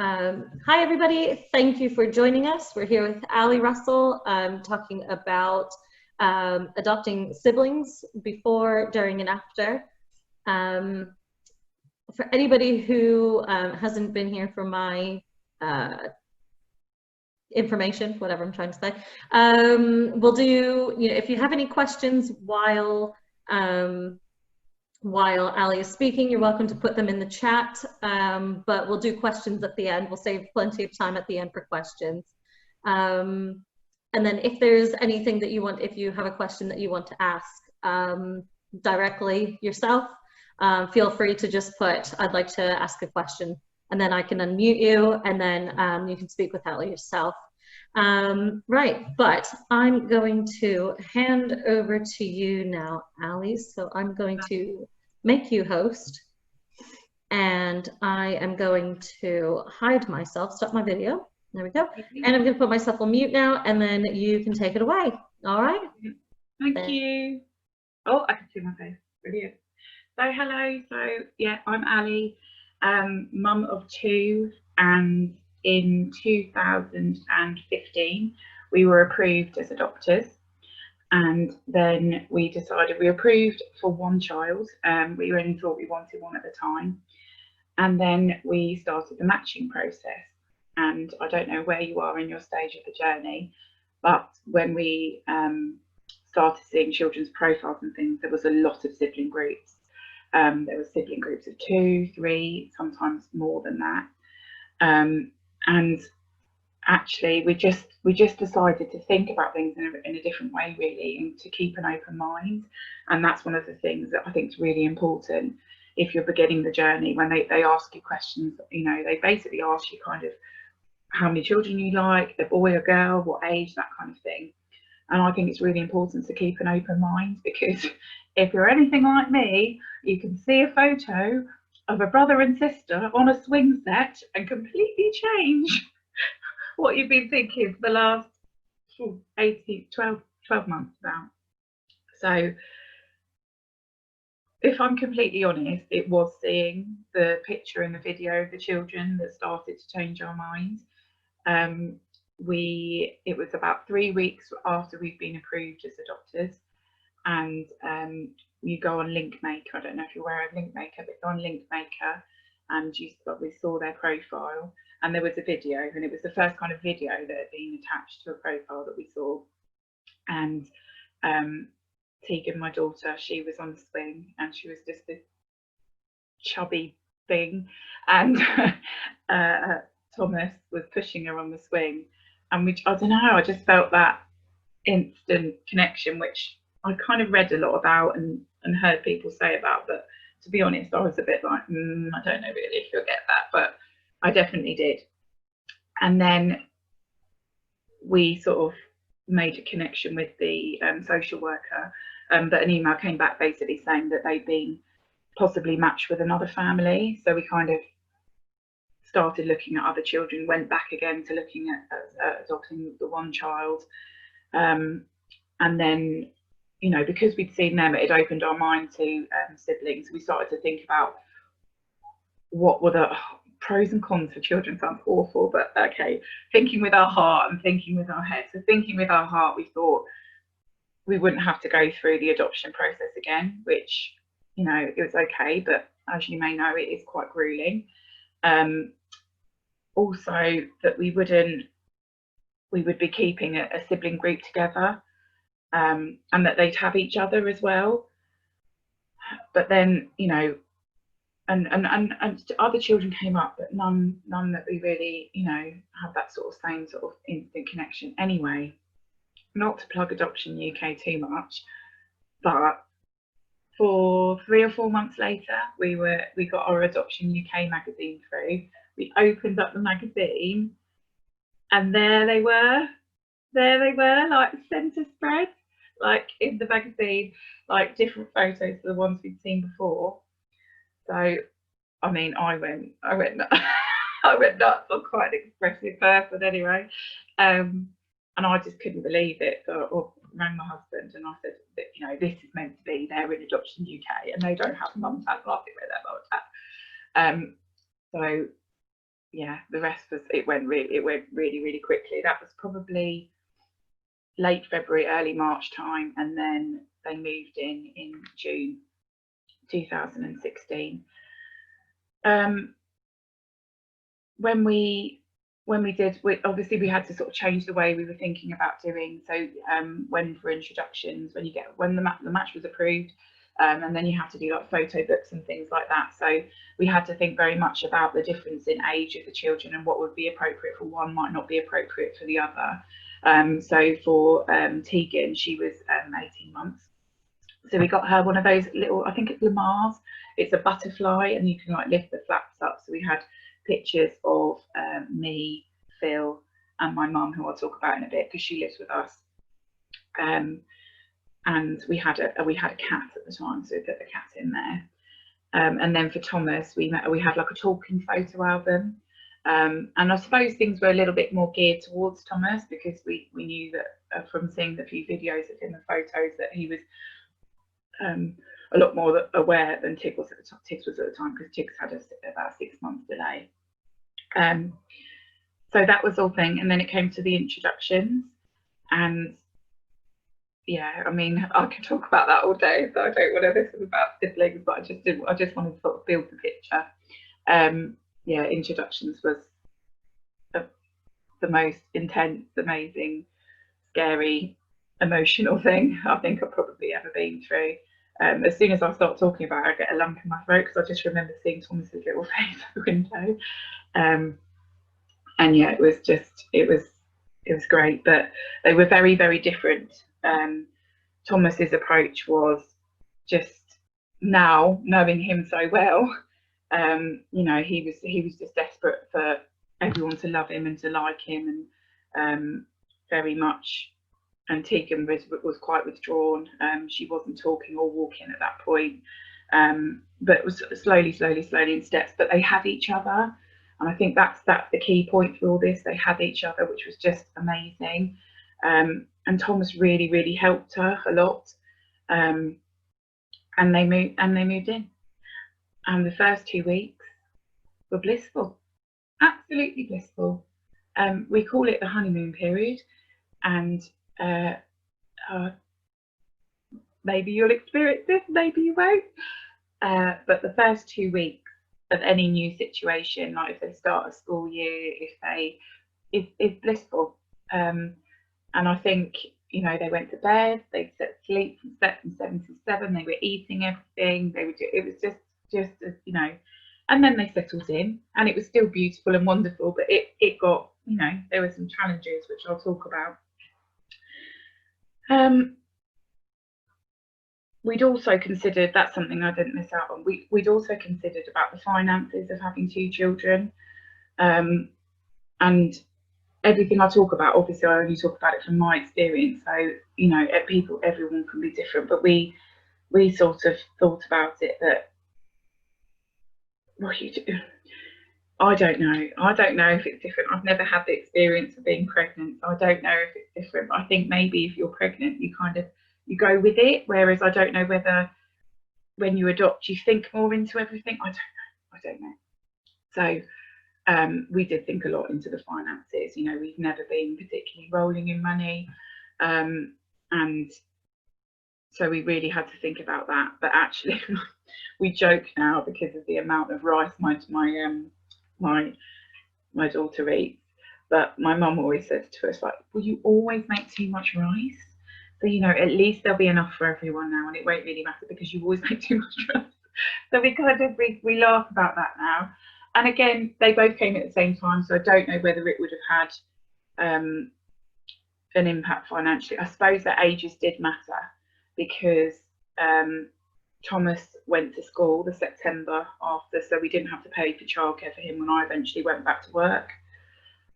Hi, everybody. Thank you for joining us. We're here with Ali Russell talking about adopting siblings before, during, and after. For anybody who hasn't been here for my information, whatever I'm trying to say, we'll do, if you have any questions while Ali is speaking, you're welcome to put them in the chat, but we'll do questions at the end. We'll save plenty of time at the end for questions. And then if there's anything that you want, if you have a question that you want to ask directly yourself, feel free to just put, I'd like to ask a question, and then I can unmute you, and then you can speak with Ali yourself. Right, but I'm going to hand over to you now, Ali. So I'm going to make you host, and I am going to hide myself, stop my video. There we go. And I'm going to put myself on mute now, and then you can take it away. All right? Thank you. Oh, I can see my face. Brilliant. So hello. So yeah, I'm Ali, mum of two, and in 2015 we were approved as adopters, and then we decided we were approved for one child. We only thought we wanted one at the time, and then we started the matching process. And I don't know where you are in your stage of the journey, but when we started seeing children's profiles and things, there was a lot of sibling groups. There were sibling groups of 2, 3, sometimes more than that. And actually we just decided to think about things in a different way, really, and to keep an open mind. And that's one of the things that I think is really important if you're beginning the journey. When they ask you questions, they basically ask you kind of how many children you like, a boy or girl, what age, that kind of thing. And I think it's really important to keep an open mind, because if you're anything like me, you can see a photo of a brother and sister on a swing set and completely change what you've been thinking for the last 12 months now. So if I'm completely honest, it was seeing the picture and the video of the children that started to change our minds. It was about 3 weeks after we've been approved as adopters, and you go on Linkmaker. I don't know if you're aware of Linkmaker, but go on Linkmaker and we saw their profile, and there was a video, and it was the first kind of video that had been attached to a profile that we saw. And Tegan, my daughter, she was on the swing, and she was just this chubby thing, and Thomas was pushing her on the swing, and I don't know, I just felt that instant connection, which I kind of read a lot about and heard people say about, but to be honest, I was a bit like, I don't know really if you'll get that, but I definitely did. And then we sort of made a connection with the social worker, but an email came back basically saying that they'd been possibly matched with another family. So we kind of started looking at other children, went back again to looking at adopting the one child, and then, because we'd seen them, it had opened our mind to siblings. We started to think about what were the pros and cons for children. Sounds awful, but okay, thinking with our heart and thinking with our head. So thinking with our heart, we thought we wouldn't have to go through the adoption process again, which, it was okay, but as you may know, it is quite grueling. Also that we would be keeping a sibling group together, and that they'd have each other as well. But then, and other children came up, but none that we really, have that sort of same sort of instant connection. Anyway, not to plug Adoption UK too much, but for 3 or 4 months later, we got our Adoption UK magazine through. We opened up the magazine, and there they were, like centre spread, like in the magazine, like different photos to the ones we'd seen before. So, I mean, I went nuts. I went nuts. I'm quite an expressive person anyway, and I just couldn't believe it. So I rang my husband and I said that, this is meant to be. They're in Adoption UK and they don't have mum tab. I think with their mum tab. So yeah, the rest was, it went really quickly. That was probably late February, early March time, and then they moved in June 2016. When we did, obviously we had to sort of change the way we were thinking about doing. So when for introductions, when the match was approved, and then you have to do like photo books and things like that. So we had to think very much about the difference in age of the children, and what would be appropriate for one might not be appropriate for the other. So for Tegan, she was 18 months. So we got her one of those little, I think it's Lamar's, it's a butterfly, and you can like lift the flaps up. So we had pictures of me, Phil, and my mum, who I'll talk about in a bit because she lives with us. And we had a cat at the time, so we put the cat in there. And then for Thomas, we had like a talking photo album. And I suppose things were a little bit more geared towards Thomas, because we knew that from seeing the few videos of him and photos that he was a lot more aware than Tig was at the time, because Tig's had about a 6-month delay. So that was all thing, and then it came to the introductions, and yeah, I mean, I could talk about that all day, so I don't want to listen about siblings, but I just wanted to sort of build the picture. Yeah, introductions was the most intense, amazing, scary, emotional thing I think I've probably ever been through. As soon as I start talking about it, I get a lump in my throat, because I just remember seeing Thomas's little face at the window. And yeah, it was great, but they were very, very different. Thomas's approach was just, now knowing him so well, you know, he was just desperate for everyone to love him and to like him, and very much. And Tegan was quite withdrawn. She wasn't talking or walking at that point, but it was slowly in steps. But they had each other, and I think that's the key point through all this. They had each other, which was just amazing. And Thomas really helped her a lot. And they moved in, and the first 2 weeks were blissful, absolutely blissful. We call it the honeymoon period, and maybe you'll experience this, maybe you won't. But the first 2 weeks of any new situation, like if they start a school year, it's blissful. And I think, you know, they went to bed, they slept from 7 to 7, they were eating everything, it was just you know, and then they settled in, and it was still beautiful and wonderful, but it got, you know, there were some challenges which I'll talk about. We'd also considered, that's something I didn't miss out on, we'd also considered about the finances of having 2 children. And everything I talk about, obviously I only talk about it from my experience, so, you know, everyone can be different, but we sort of thought about it that, what you do, I don't know if it's different. I've never had the experience of being pregnant, so I don't know if it's different. I think maybe if you're pregnant, you go with it, whereas I don't know whether when you adopt you think more into everything. I don't know. So we did think a lot into the finances. You know, we've never been particularly rolling in money, and so we really had to think about that. But actually we joke now because of the amount of rice my daughter eats, but my mum always says to us, like, will you always make too much rice? So, you know, at least there'll be enough for everyone now, and it won't really matter because you always make too much rice. So we kind of we laugh about that now. And again, they both came at the same time, so I don't know whether it would have had an impact financially. I suppose that ages did matter, because Thomas went to school the September after, so we didn't have to pay for childcare for him when I eventually went back to work.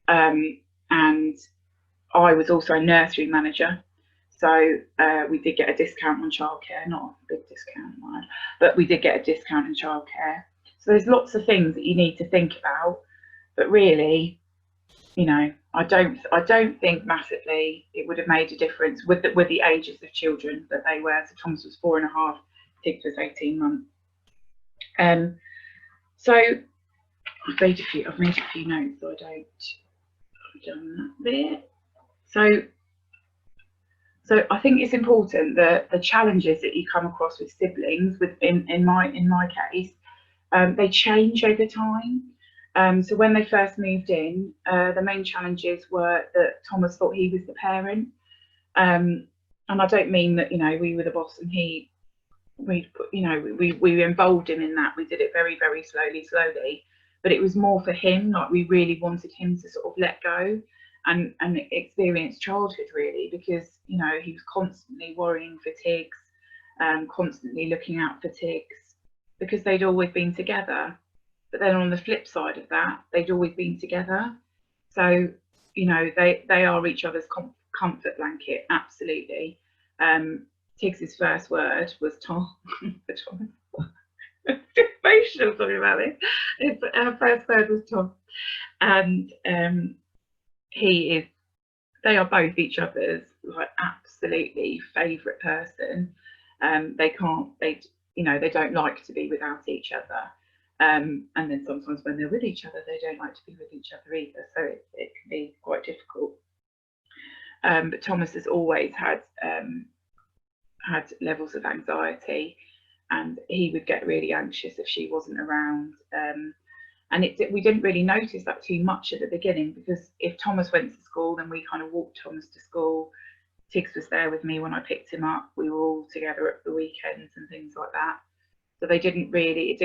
And I was also a nursery manager, so we did get a discount on childcare, not a big discount, but we did get a discount in childcare. So there's lots of things that you need to think about, but really, you know, I don't think massively it would have made a difference with the ages of children that they were. So Thomas was 4.5, Tig was 18 months. So I've made a few notes so I've done that bit. So I think it's important that the challenges that you come across with siblings, in my case, they change over time. So when they first moved in, the main challenges were that Thomas thought he was the parent, and I don't mean that we were the boss and we involved him in that. We did it very, very slowly, but it was more for him. Like, we really wanted him to sort of let go and experience childhood, really, because he was constantly worrying for Tiggs, constantly looking out for Tiggs, because they'd always been together. But then on the flip side of that, they'd always been together. So they are each other's comfort blanket, absolutely. Tiggs's first word was Tom. Emotional talking about this. Her first word was Tom, and they are both each other's like absolutely favourite person. They don't like to be without each other. And then sometimes when they're with each other, they don't like to be with each other either. So it can be quite difficult. But Thomas has always had levels of anxiety, and he would get really anxious if she wasn't around. And we didn't really notice that too much at the beginning, because if Thomas went to school, then we kind of walked Thomas to school. Tiggs was there with me when I picked him up. We were all together at the weekends and things like that. So it didn't really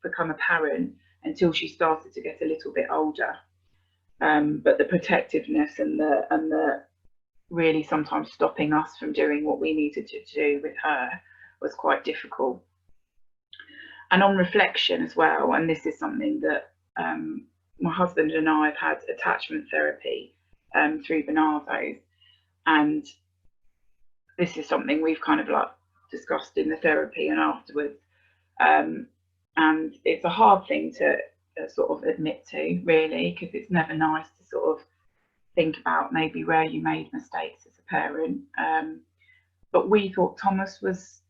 become apparent until she started to get a little bit older. But the protectiveness and the really sometimes stopping us from doing what we needed to do with her was quite difficult. And on reflection as well, and this is something that my husband and I have had attachment therapy through Bernardo's, and this is something we've kind of like discussed in the therapy and afterwards, and it's a hard thing to sort of admit to, really, because it's never nice to sort of think about maybe where you made mistakes as a parent. But we thought Thomas was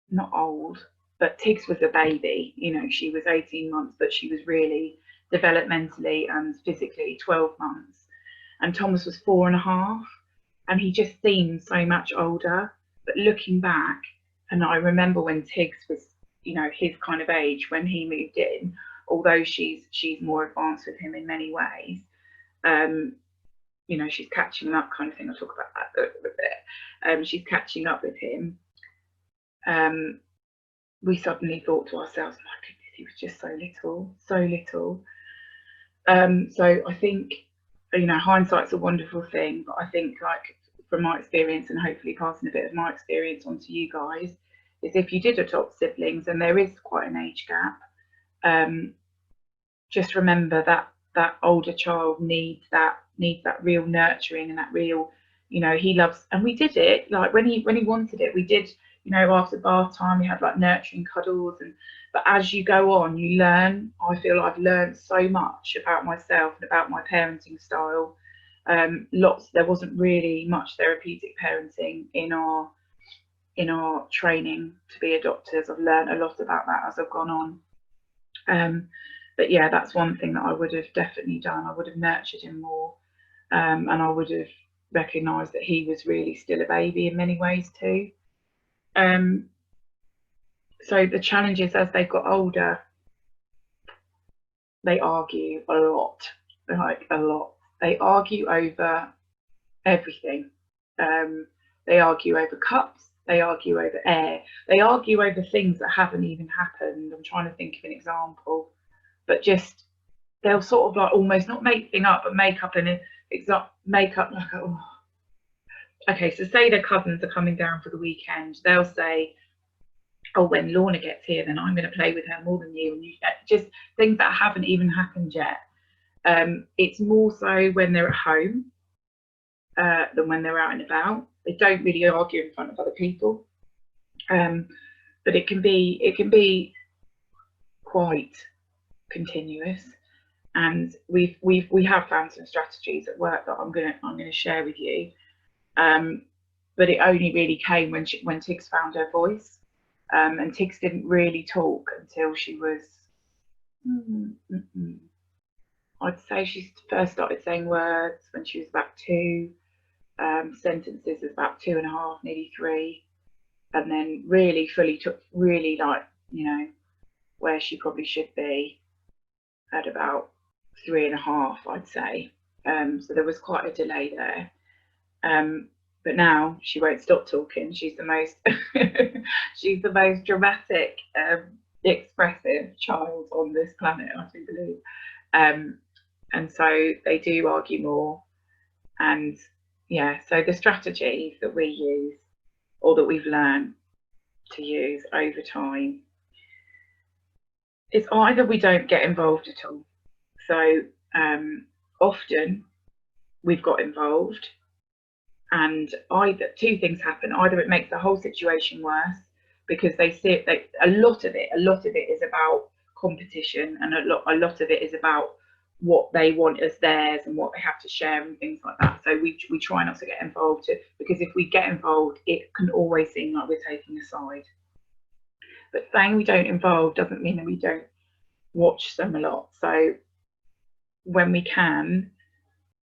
not old, but Tiggs was a baby. She was 18 months, but she was really developmentally and physically 12 months. And Thomas was 4.5, and he just seemed so much older. But looking back, and I remember when Tiggs was, his kind of age when he moved in, although she's more advanced with him in many ways, she's catching up kind of thing. I'll talk about that a bit. She's catching up with him. We suddenly thought to ourselves, my goodness, he was just so little. So I think, hindsight's a wonderful thing, but I think, like, from my experience, and hopefully passing a bit of my experience on to you guys, is if you did adopt siblings and there is quite an age gap, just remember that older child needs that real nurturing and that real, he loves, and we did it, like when he wanted it, we did, after bath time we had like nurturing cuddles, but as you go on, you learn. I feel I've learned so much about myself and about my parenting style. There wasn't really much therapeutic parenting in our training to be adopters. I've learned a lot about that as I've gone on. But yeah, that's one thing that I would have definitely done. I would have nurtured him more, and I would have recognised that he was really still a baby in many ways too. So the challenges as they got older, they argue a lot, like a lot. They argue over everything. They argue over cups. They argue over air. They argue over things that haven't even happened. I'm trying to think of an example, but just they'll sort of like almost not make things up, but make up like, oh. Okay, so say their cousins are coming down for the weekend. They'll say, oh, when Lorna gets here, then I'm going to play with her more than you. And you just things that haven't even happened yet. It's more so when they're at home than when they're out and about. They don't really argue in front of other people, but it can be quite continuous. And we have found some strategies at work that I'm gonna share with you. But it only really came when Tiggs found her voice, and Tiggs didn't really talk until she was I'd say she first started saying words when she was about 2. Sentences was about 2.5, nearly 3, and then really fully took, really like, you know, where she probably should be at about 3.5, I'd say. So there was quite a delay there. But now she won't stop talking. She's the most she's the most dramatic, expressive child on this planet, I do believe. And so they do argue more. And yeah, so the strategies that we use, or that we've learned to use over time, is either we don't get involved at all. So often we've got involved, and either two things happen: either it makes the whole situation worse because they see it, a lot of it is about competition, and a lot of it is about what they want as theirs and what they have to share and things like that. So we try not to get involved, because if we get involved, it can always seem like we're taking a side. But saying we don't involve doesn't mean that we don't watch them a lot. So when we can,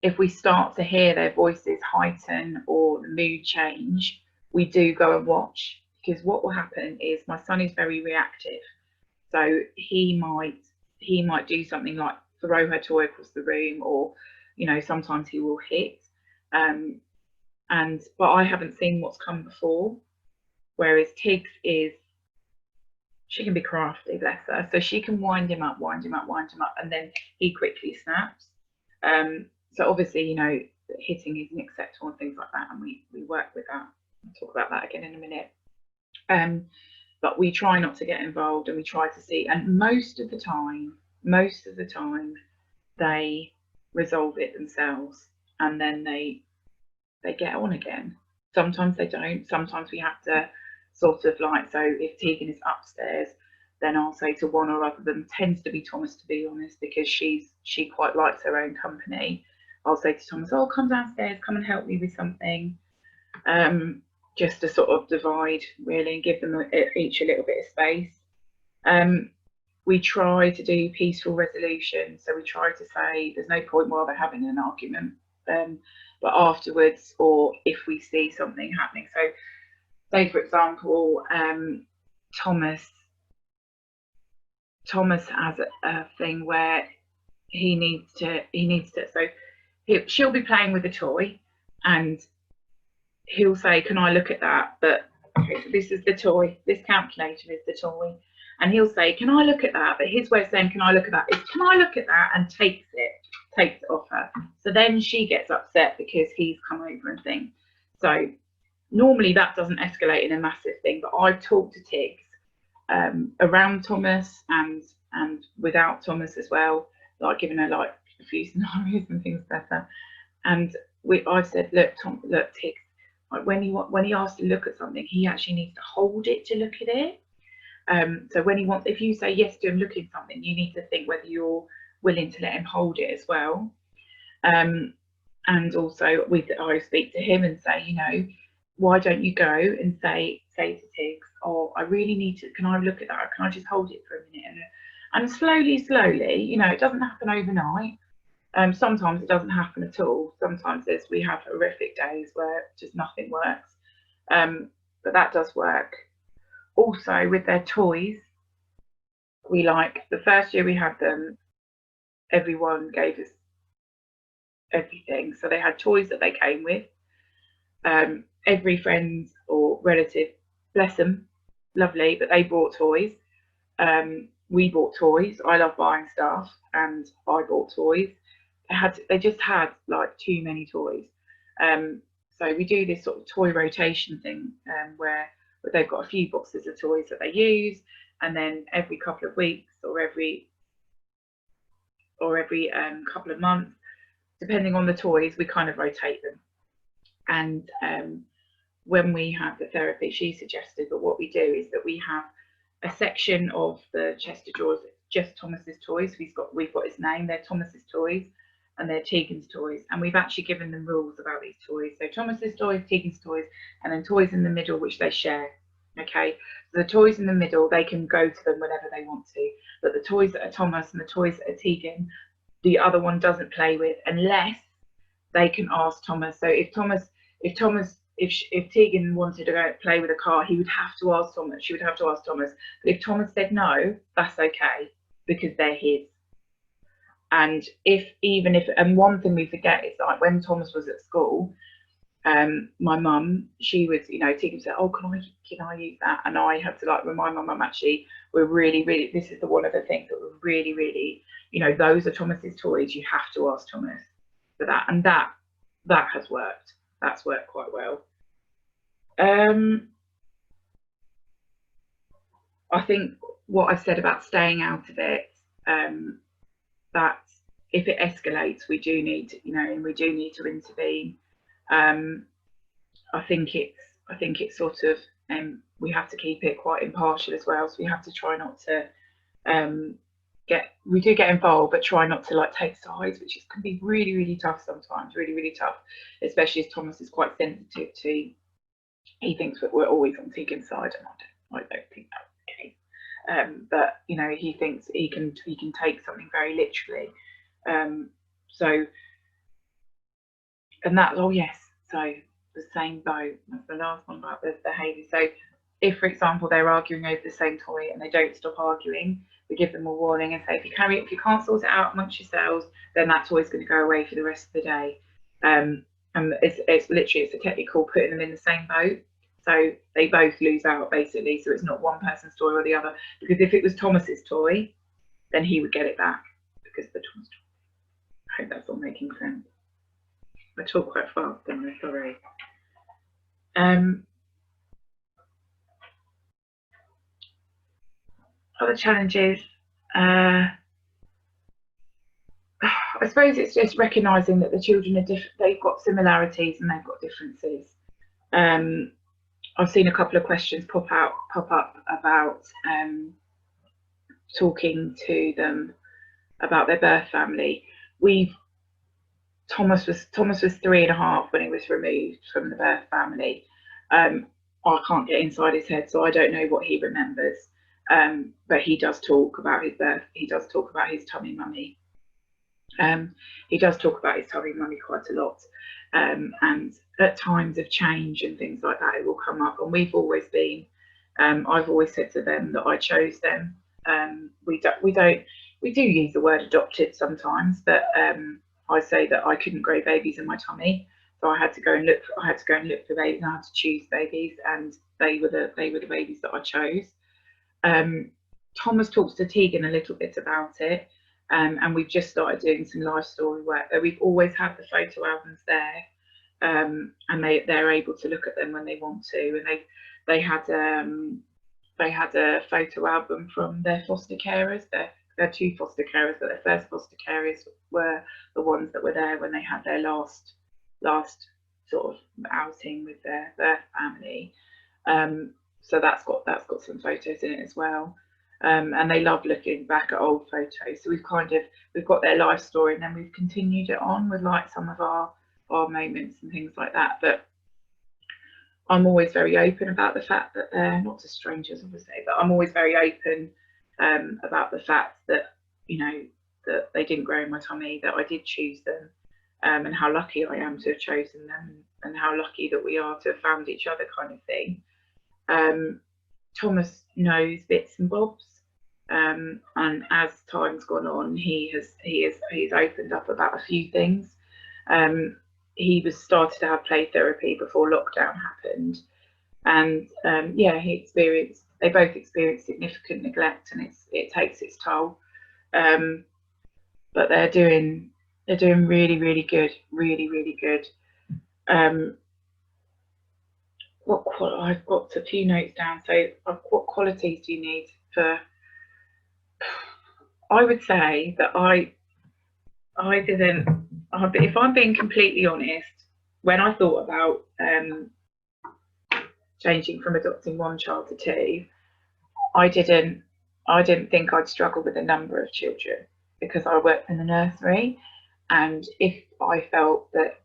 if we start to hear their voices heighten or the mood change, we do go and watch, because what will happen is my son is very reactive. So he might do something like throw her toy across the room, or, you know, sometimes he will hit. But I haven't seen what's come before. Whereas Tiggs she can be crafty, bless her. So she can wind him up, and then he quickly snaps. So obviously, you know, hitting isn't acceptable and things like that, and we work with that. I'll talk about that again in a minute. But we try not to get involved, and we try to see, and most of the time they resolve it themselves, and then they get on again. Sometimes they don't. Sometimes we have to sort of like, so if Tegan is upstairs, then I'll say to one or other of them, tends to be Thomas, to be honest, because she quite likes her own company. I'll say to Thomas, oh, come downstairs, come and help me with something, just to sort of divide really and give them each a little bit of space. We try to do peaceful resolution, so we try to say there's no point while they're having an argument, but afterwards, or if we see something happening. So say for example, Thomas has a thing where he needs to so she'll be playing with a toy, and he'll say, can I look at that? But okay, so this is the toy, this calculator is the toy, and he'll say, can I look at that? But his way of saying, can I look at that, is, can I look at that? And takes it off her. So then she gets upset because he's come over and things. So normally that doesn't escalate in a massive thing, but I've talked to Tiggs around Thomas and without Thomas as well, like giving her like a few scenarios and things better. And I've said, look, Tiggs, like when he asks to look at something, he actually needs to hold it to look at it. So when he wants, if you say yes to him looking at something, you need to think whether you're willing to let him hold it as well. And also I speak to him and say, you know, why don't you go and say to Tiggs, oh, I really need to, can I look at that? Can I just hold it for a minute? And slowly, you know, it doesn't happen overnight. Sometimes it doesn't happen at all. Sometimes we have horrific days where just nothing works. But that does work. Also with their toys, we like, the first year we had them, everyone gave us everything. So they had toys that they came with. Every friend or relative, bless them, lovely, but they brought toys. We bought toys. I love buying stuff, and I bought toys. They just had like too many toys. So we do this sort of toy rotation thing, where they've got a few boxes of toys that they use, and then every couple of weeks or every couple of months, depending on the toys, we kind of rotate them. And when we have the therapy she suggested, but what we do is that we have a section of the chest of drawers, just Thomas's toys. We've got his name, they're Thomas's toys, and they're Tegan's toys, and we've actually given them rules about these toys. So Thomas's toys, Tegan's toys, and then toys in the middle which they share. Okay, so the toys in the middle, they can go to them whenever they want to, but the toys that are Thomas and the toys that are Tegan, the other one doesn't play with unless they can ask Thomas. So if Tegan wanted to go play with a car, he would have to ask Thomas. She would have to ask Thomas. But if Thomas said no, that's okay because they're his. And and one thing we forget is like when Thomas was at school, my mum, she was, Tegan said, "Oh, can I use that?" And I had to like remind my mum, actually, we're really, really, this is one of the things that we're really, really, those are Thomas's toys. You have to ask Thomas for that, and that has worked. That's worked quite well. I think what I've said about staying out of it, that if it escalates, we do need to intervene. I think it's sort of we have to keep it quite impartial as well. So we have to try not to we do get involved, but try not to like take sides, which can be really, really tough sometimes. Really, really tough, especially as Thomas is quite sensitive to. He thinks that we're always on Tegan's side, and I don't think that's the case. But he thinks he can take something very literally. So, and that, oh yes, so the same boat. That's the last one about the behaviour. So, if for example they're arguing over the same toy and they don't stop arguing, we give them a warning and say, if you can't sort it out amongst yourselves, then that toy's going to go away for the rest of the day. And it's literally a technique called putting them in the same boat. So they both lose out basically. So it's not one person's toy or the other. Because if it was Thomas's toy, then he would get it back because the Thomas toy. I hope that's all making sense. I talk quite fast, don't I? Sorry. Other challenges. I suppose it's just recognising that the children are different. They've got similarities and they've got differences. I've seen a couple of questions pop up about talking to them about their birth family. Thomas was 3.5 when he was removed from the birth family. I can't get inside his head, so I don't know what he remembers. But he does talk about his birth. He does talk about his tummy mummy. He does talk about his tummy mummy quite a lot. And at times of change and things like that, it will come up. And we've always been. I've always said to them that I chose them. We do use the word adopted sometimes, but I say that I couldn't grow babies in my tummy, so I had to go and look for babies, and I had to choose babies, and they were the babies that I chose. Thomas talks to Tegan a little bit about it, and we've just started doing some life story work. We've always had the photo albums there, and they're able to look at them when they want to, and they had a photo album from their foster carers. They're 2 foster carers, but their first foster carers were the ones that were there when they had their last sort of outing with their birth family. So that's got some photos in it as well. And they love looking back at old photos. So we've got their life story, and then we've continued it on with like some of our moments and things like that. But I'm always very open about the fact that they're not to strangers, obviously, but I'm always very open about the fact that that they didn't grow in my tummy, that I did choose them, and how lucky I am to have chosen them, and how lucky that we are to have found each other, kind of thing. Thomas knows bits and bobs, and as time's gone on, he's opened up about a few things. He was started to have play therapy before lockdown happened, and they both experienced significant neglect, and it takes its toll. But they're doing really, really good, really, really good. I've got a few notes down. So, what qualities do you need for? I would say that I didn't. If I'm being completely honest, when I thought about changing from adopting 1 child to 2, I didn't think I'd struggle with the number of children, because I worked in the nursery, and if I felt that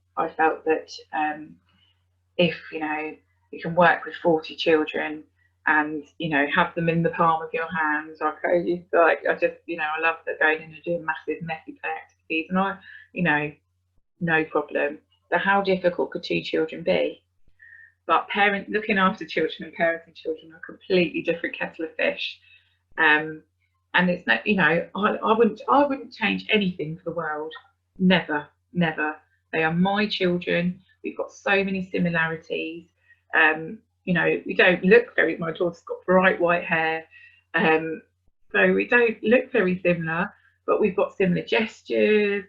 if you can work with 40 children and have them in the palm of your hands. I just I love that going in and doing massive messy play activities, and no problem. But how difficult could 2 children be? But looking after children and parenting children are a completely different kettle of fish. And it's not, I wouldn't change anything for the world. Never, never. They are my children. We've got so many similarities. We don't look my daughter's got bright white hair. So we don't look very similar, but we've got similar gestures.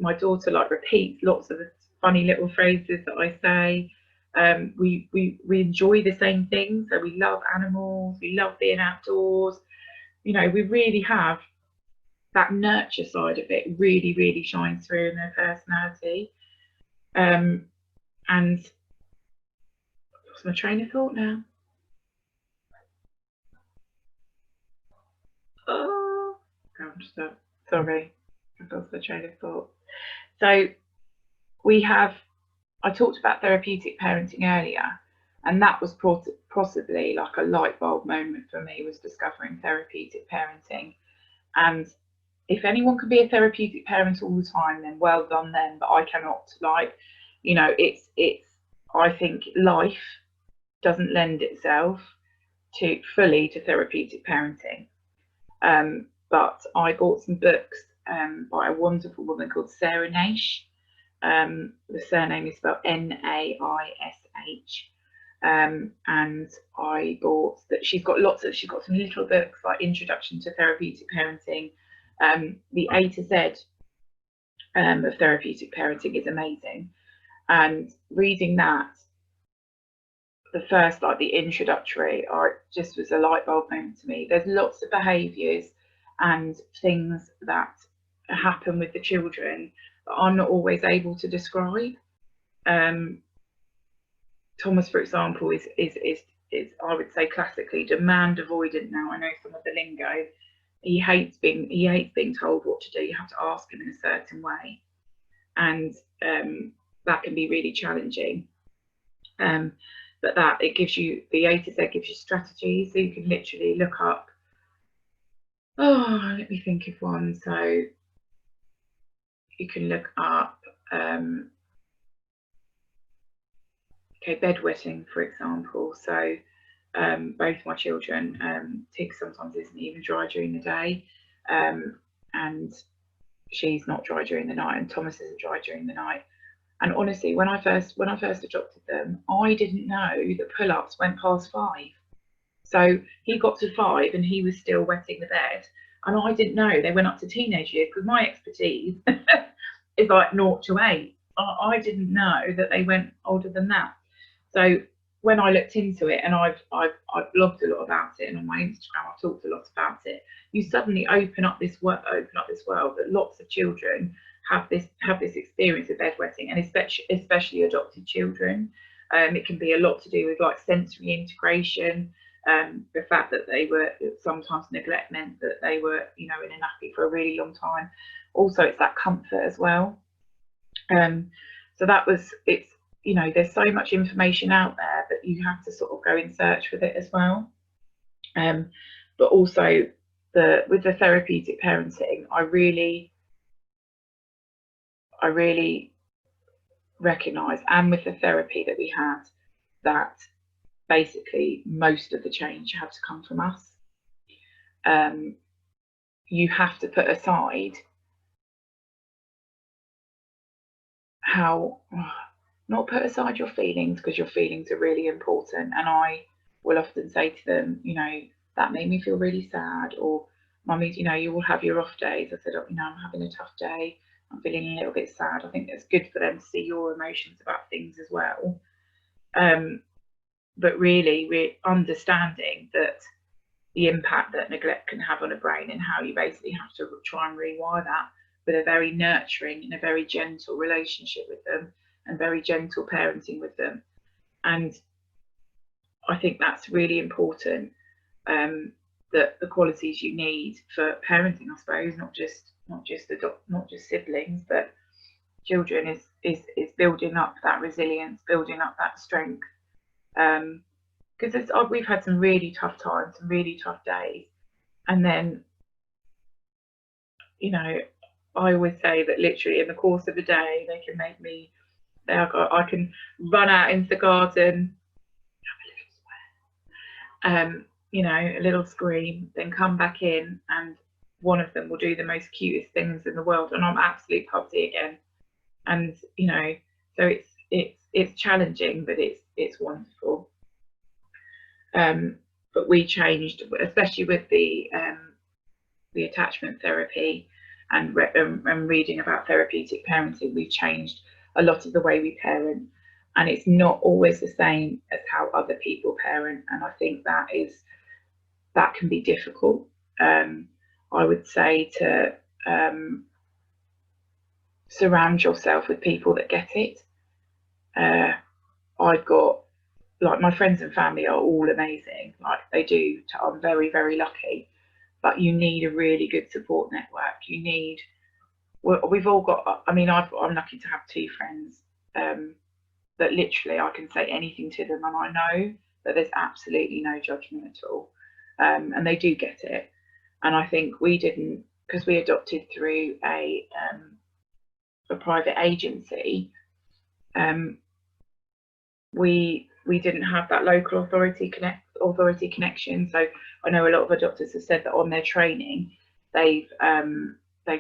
My daughter repeats lots of the funny little phrases that I say. We enjoy the same things. So we love animals, we love being outdoors. We really have that nurture side of it really, really shines through in their personality. And what's my train of thought now? Oh, sorry, I've lost the train of thought. So I talked about therapeutic parenting earlier, and that was possibly like a light bulb moment for me, was discovering therapeutic parenting. And if anyone can be a therapeutic parent all the time, then well done them, but I cannot. I think life doesn't lend itself fully to therapeutic parenting. But I bought some books by a wonderful woman called Sarah Naish. The surname is spelled Naish. And I bought that. She's got some little books like Introduction to Therapeutic Parenting. The A to Z of therapeutic parenting is amazing. And reading that, the first, the introductory, just was a light bulb moment to me. There's lots of behaviours and things that happen with the children that I'm not always able to describe. Thomas, for example, is I would say classically demand avoidant. Now I know some of the lingo. He hates being told what to do. You have to ask him in a certain way, and that can be really challenging. But that it gives you the A to Z gives you strategies, so you can literally look up. Oh, let me think of one. So you can look up. Bedwetting, for example. So both my children, Tig sometimes isn't even dry during the day, and she's not dry during the night, and Thomas isn't dry during the night. And honestly, when I first adopted them, I didn't know that pull-ups went past 5. So he got to 5 and he was still wetting the bed, and I didn't know they went up to teenage years, because my expertise is like 0 to 8. I didn't know that they went older than that. So when I looked into it, and I've blogged a lot about it, and on my Instagram I've talked a lot about it, you suddenly open up this world that lots of children have this experience of bedwetting, and especially adopted children. It can be a lot to do with sensory integration, the fact that they were sometimes neglect meant that they were in a nappy for a really long time. Also, it's that comfort as well. So there's so much information out there that you have to sort of go in search with it as well. But also with the therapeutic parenting, I really recognise, and with the therapy that we had, that basically most of the change had to come from us. You have to put aside not put aside your feelings, because your feelings are really important, and I will often say to them, that made me feel really sad, or mummy, you will have your off days. I said, I'm having a tough day, I'm feeling a little bit sad. I think it's good for them to see your emotions about things as well. But really we're understanding that the impact that neglect can have on a brain, and how you basically have to try and rewire that with a very nurturing and a very gentle relationship with them, and very gentle parenting with them. And I think that's really important, that the qualities you need for parenting, I suppose, not just siblings, but children, is building up that resilience, building up that strength, because we've had some really tough times, some really tough days, and then, you know, I always say that literally in the course of a day they can make me. I can run out into the garden, you know, a little scream, then come back in, and one of them will do the most cutest things in the world, and I'm absolutely puppy again. And you know, so it's challenging, but it's wonderful. But we changed, especially with the attachment therapy and reading about therapeutic parenting. We've changed a lot of the way we parent, and it's not always the same as how other people parent. And I think that can be difficult. I would say to surround yourself with people that get it. I've got, like, my friends and family are all amazing, like they do. I'm very, very lucky, but you need a really good support network. You need, we've all got, I mean, I'm lucky to have two friends that literally I can say anything to them and I know that there's absolutely no judgment at all, and they do get it. And I think we didn't, because we adopted through a private agency. We didn't have that local authority connection. So I know a lot of adopters have said that on their training they've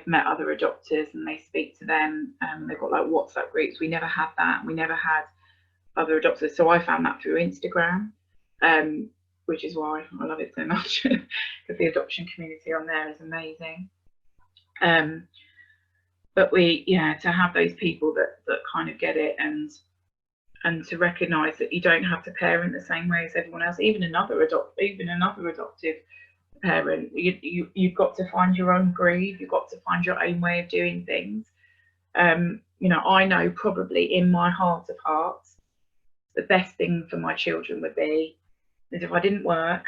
met other adopters and they speak to them. They've got like WhatsApp groups. We never had that. We never had other adopters. So I found that through Instagram, which is why I love it so much, because the adoption community on there is amazing. But to have those people that kind of get it, and to recognise that you don't have to parent the same way as everyone else, even another adoptive parent. You've got to find your own groove. You've got to find your own way of doing things. You know, I know probably in my heart of hearts, the best thing for my children would be is if I didn't work,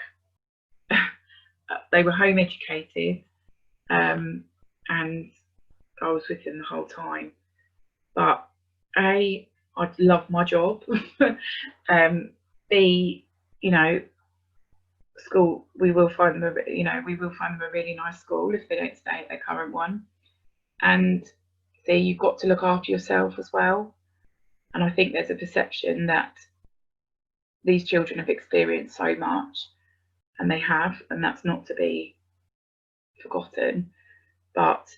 they were home educated, and I was with them the whole time. But I love my job. B, you know, school, we will find them a really nice school if they don't stay at their current one. And C, you've got to look after yourself as well. And I think there's a perception that these children have experienced so much, and they have, and that's not to be forgotten. But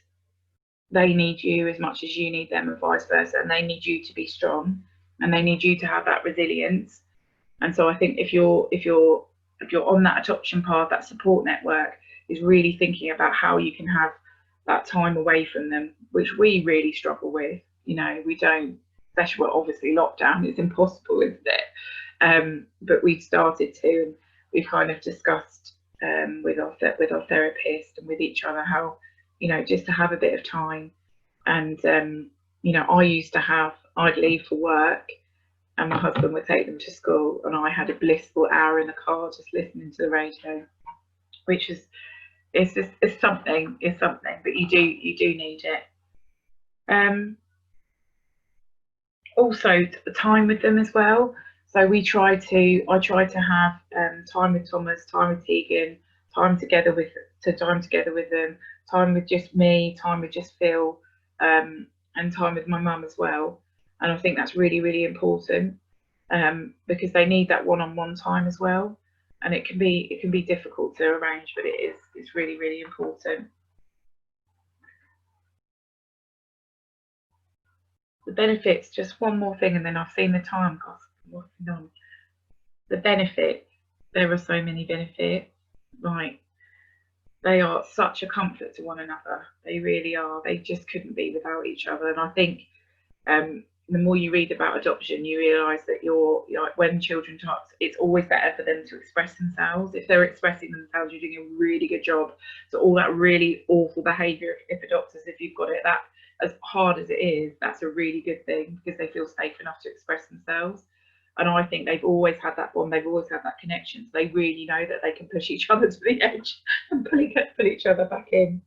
they need you as much as you need them, and vice versa. And they need you to be strong, and they need you to have that resilience. And so I think if you're on that adoption path, that support network is really thinking about how you can have that time away from them, which we really struggle with. You know, we don't, especially with obviously lockdown, it's impossible, isn't it? But we've started to, and we've kind of discussed with our therapist and with each other how, you know, just to have a bit of time. And you know, I'd leave for work and my husband would take them to school, and I had a blissful hour in the car just listening to the radio, which is, it's something, but you do need it. Also time with them as well. So I try to have time with Thomas, time with Tegan, time together with them, time with just me, time with just Phil, and time with my mum as well. And I think that's really, really important, because they need that one-on-one time as well. And it can be difficult to arrange, but it's really, really important. The benefits, just one more thing, and then I've seen the time. The benefits, there are so many benefits. Like, they are such a comfort to one another. They really are. They just couldn't be without each other. And I think the more you read about adoption, you realise that when children talk, it's always better for them to express themselves. If they're expressing themselves, you're doing a really good job. So all that really awful behaviour, if you've got it, that, as hard as it is, that's a really good thing, because they feel safe enough to express themselves. And I think they've always had that bond, they've always had that connection. So they really know that they can push each other to the edge and pull each other back in.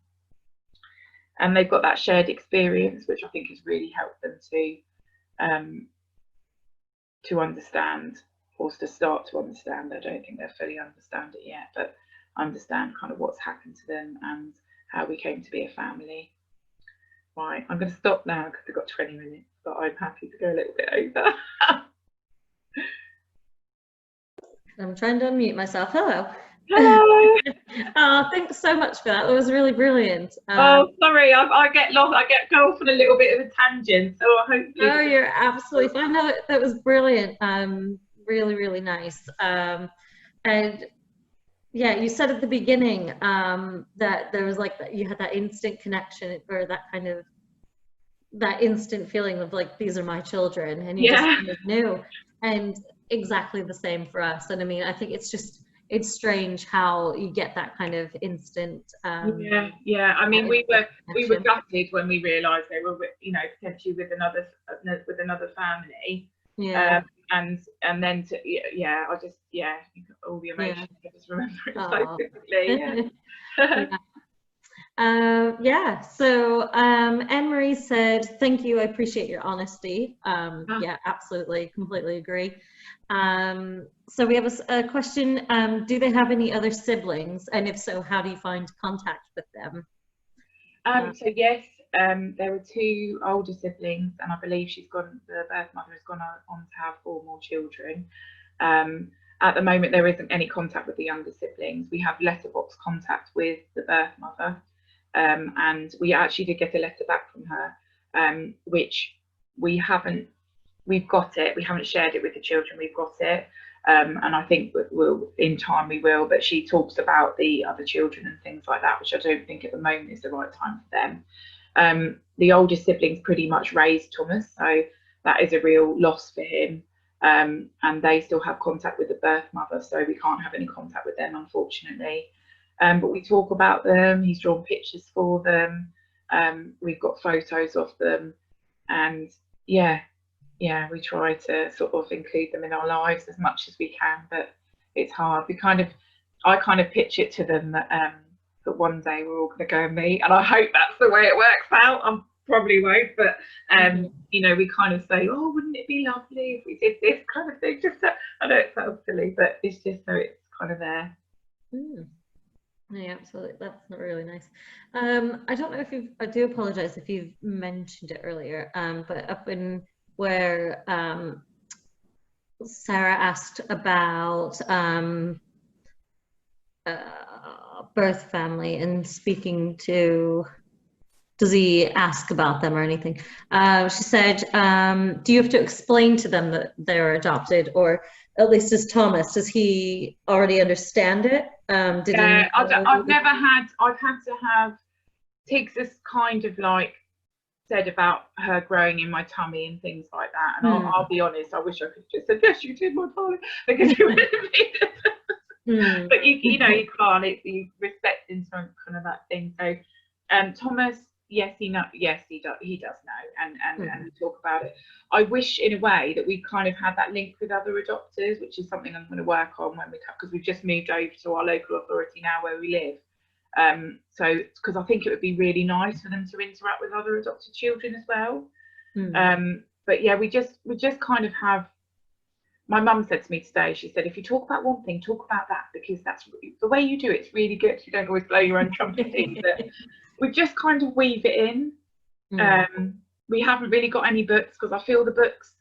And they've got that shared experience, which I think has really helped them to understand or to start to understand. I don't think they fully understand it yet, but understand kind of what's happened to them and how we came to be a family. Right, I'm going to stop now because we've got 20 minutes, but I'm happy to go a little bit over. I'm trying to unmute myself. Hello. Hello. Oh, thanks so much for that. That was really brilliant. Oh, sorry, I get lost. I get go off on a little bit of a tangent. So I hope. Oh, you're absolutely fine. No, that was brilliant. Really, really nice. And yeah, you said at the beginning that there was like that you had that instant connection, or that kind of that instant feeling of like, these are my children, and you just kind of knew. And exactly the same for us. And I mean, I think it's strange how you get that kind of instant yeah. I mean, we were gutted when we realised they were, you know, potentially with another family. Yeah. And then I just all the emotions. I just remember it so vividly. Yeah. So Anne-Marie said, thank you, I appreciate your honesty. Yeah, absolutely, completely agree. So we have a question, do they have any other siblings, and if so, how do you find contact with them? So yes, there were 2 older siblings, and I believe the birth mother has gone on to have 4 more children. At the moment, there isn't any contact with the younger siblings. We have letterbox contact with the birth mother, and we actually did get a letter back from her, which we've got it. We haven't shared it with the children. We've got it, and I think in time we will. But she talks about the other children and things like that, which I don't think at the moment is the right time for them. The oldest siblings pretty much raised Thomas, so that is a real loss for him. And they still have contact with the birth mother, so we can't have any contact with them, unfortunately. But we talk about them. He's drawn pictures for them. We've got photos of them, and we try to sort of include them in our lives as much as we can, but it's hard. I kind of pitch it to them that one day we're all going to go and meet, and I hope that's the way it works out. I probably won't, but you know, we kind of say, oh, wouldn't it be lovely if we did this kind of thing? I know it sounds silly, but it's just so it's kind of there. Yeah, absolutely. That's not really nice. I don't know if I do apologize if you've mentioned it earlier, but up in where Sarah asked about birth family and speaking to, does he ask about them or anything? She said, do you have to explain to them that they're adopted, or at least as Thomas, does he already understand it? I've had to have Tiggs has kind of like said about her growing in my tummy and things like that, and I'll be honest, I wish I could just said, yes, you did, my darling, because it would have been but you know, you can't. You respecting some kind of that thing. So Thomas, yes, he does know, and we talk about it. I wish in a way that we kind of had that link with other adopters, which is something I'm going to work on when because we've just moved over to our local authority now where we live. So because I think it would be really nice for them to interact with other adopted children as well. But yeah, we just kind of have. My mum said to me today, she said, if you talk about one thing, talk about that, because that's the way you do it. It's really good. You don't always blow your own trumpet things, but we just kind of weave it in. We haven't really got any books because I feel the books,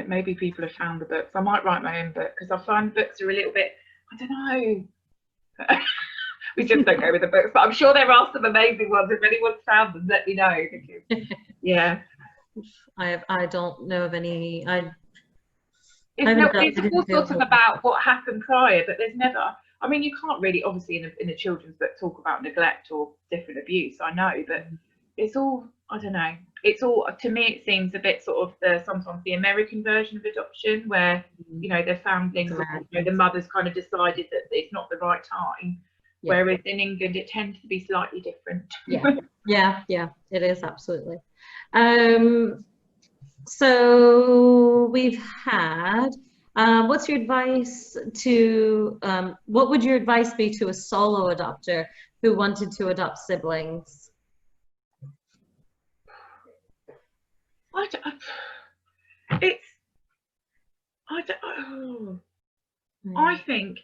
maybe people have found the books. I might write my own book because I find books are a little bit, I don't know. We just don't go with the books, but I'm sure there are some amazing ones. If anyone's found them, let me know. Yeah. I don't know of any. It's all sorts of about what happened prior, but there's never. I mean, you can't really, obviously, in a children's book, talk about neglect or different abuse. I know, but it's all. I don't know. It's all, to me, it seems a bit sort of sometimes the American version of adoption, where you know they're foundlings, or, you know, the mother's kind of decided that it's not the right time. Yeah. Whereas in England, it tends to be slightly different. Yeah, it is absolutely. So we've had, what's your advice to, what would your advice be to a solo adopter who wanted to adopt siblings? I think,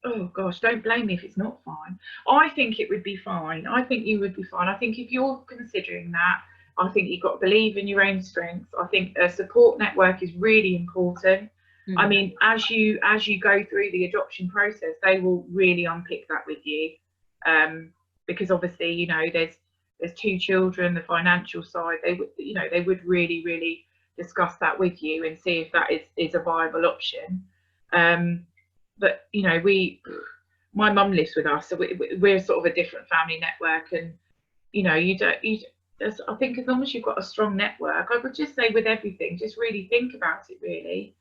oh gosh, don't blame me if it's not fine. I think it would be fine. I think you would be fine. I think if you're considering that, I think you've got to believe in your own strengths. I think a support network is really important. I mean, as you go through the adoption process, they will really unpick that with you, because obviously, you know, there's two children, the financial side. They would, you know, they would really discuss that with you and see if that is a viable option. But you know, my mum lives with us, so we're sort of a different family network, and you know, I think as long as you've got a strong network, I would just say with everything, just really think about it, really.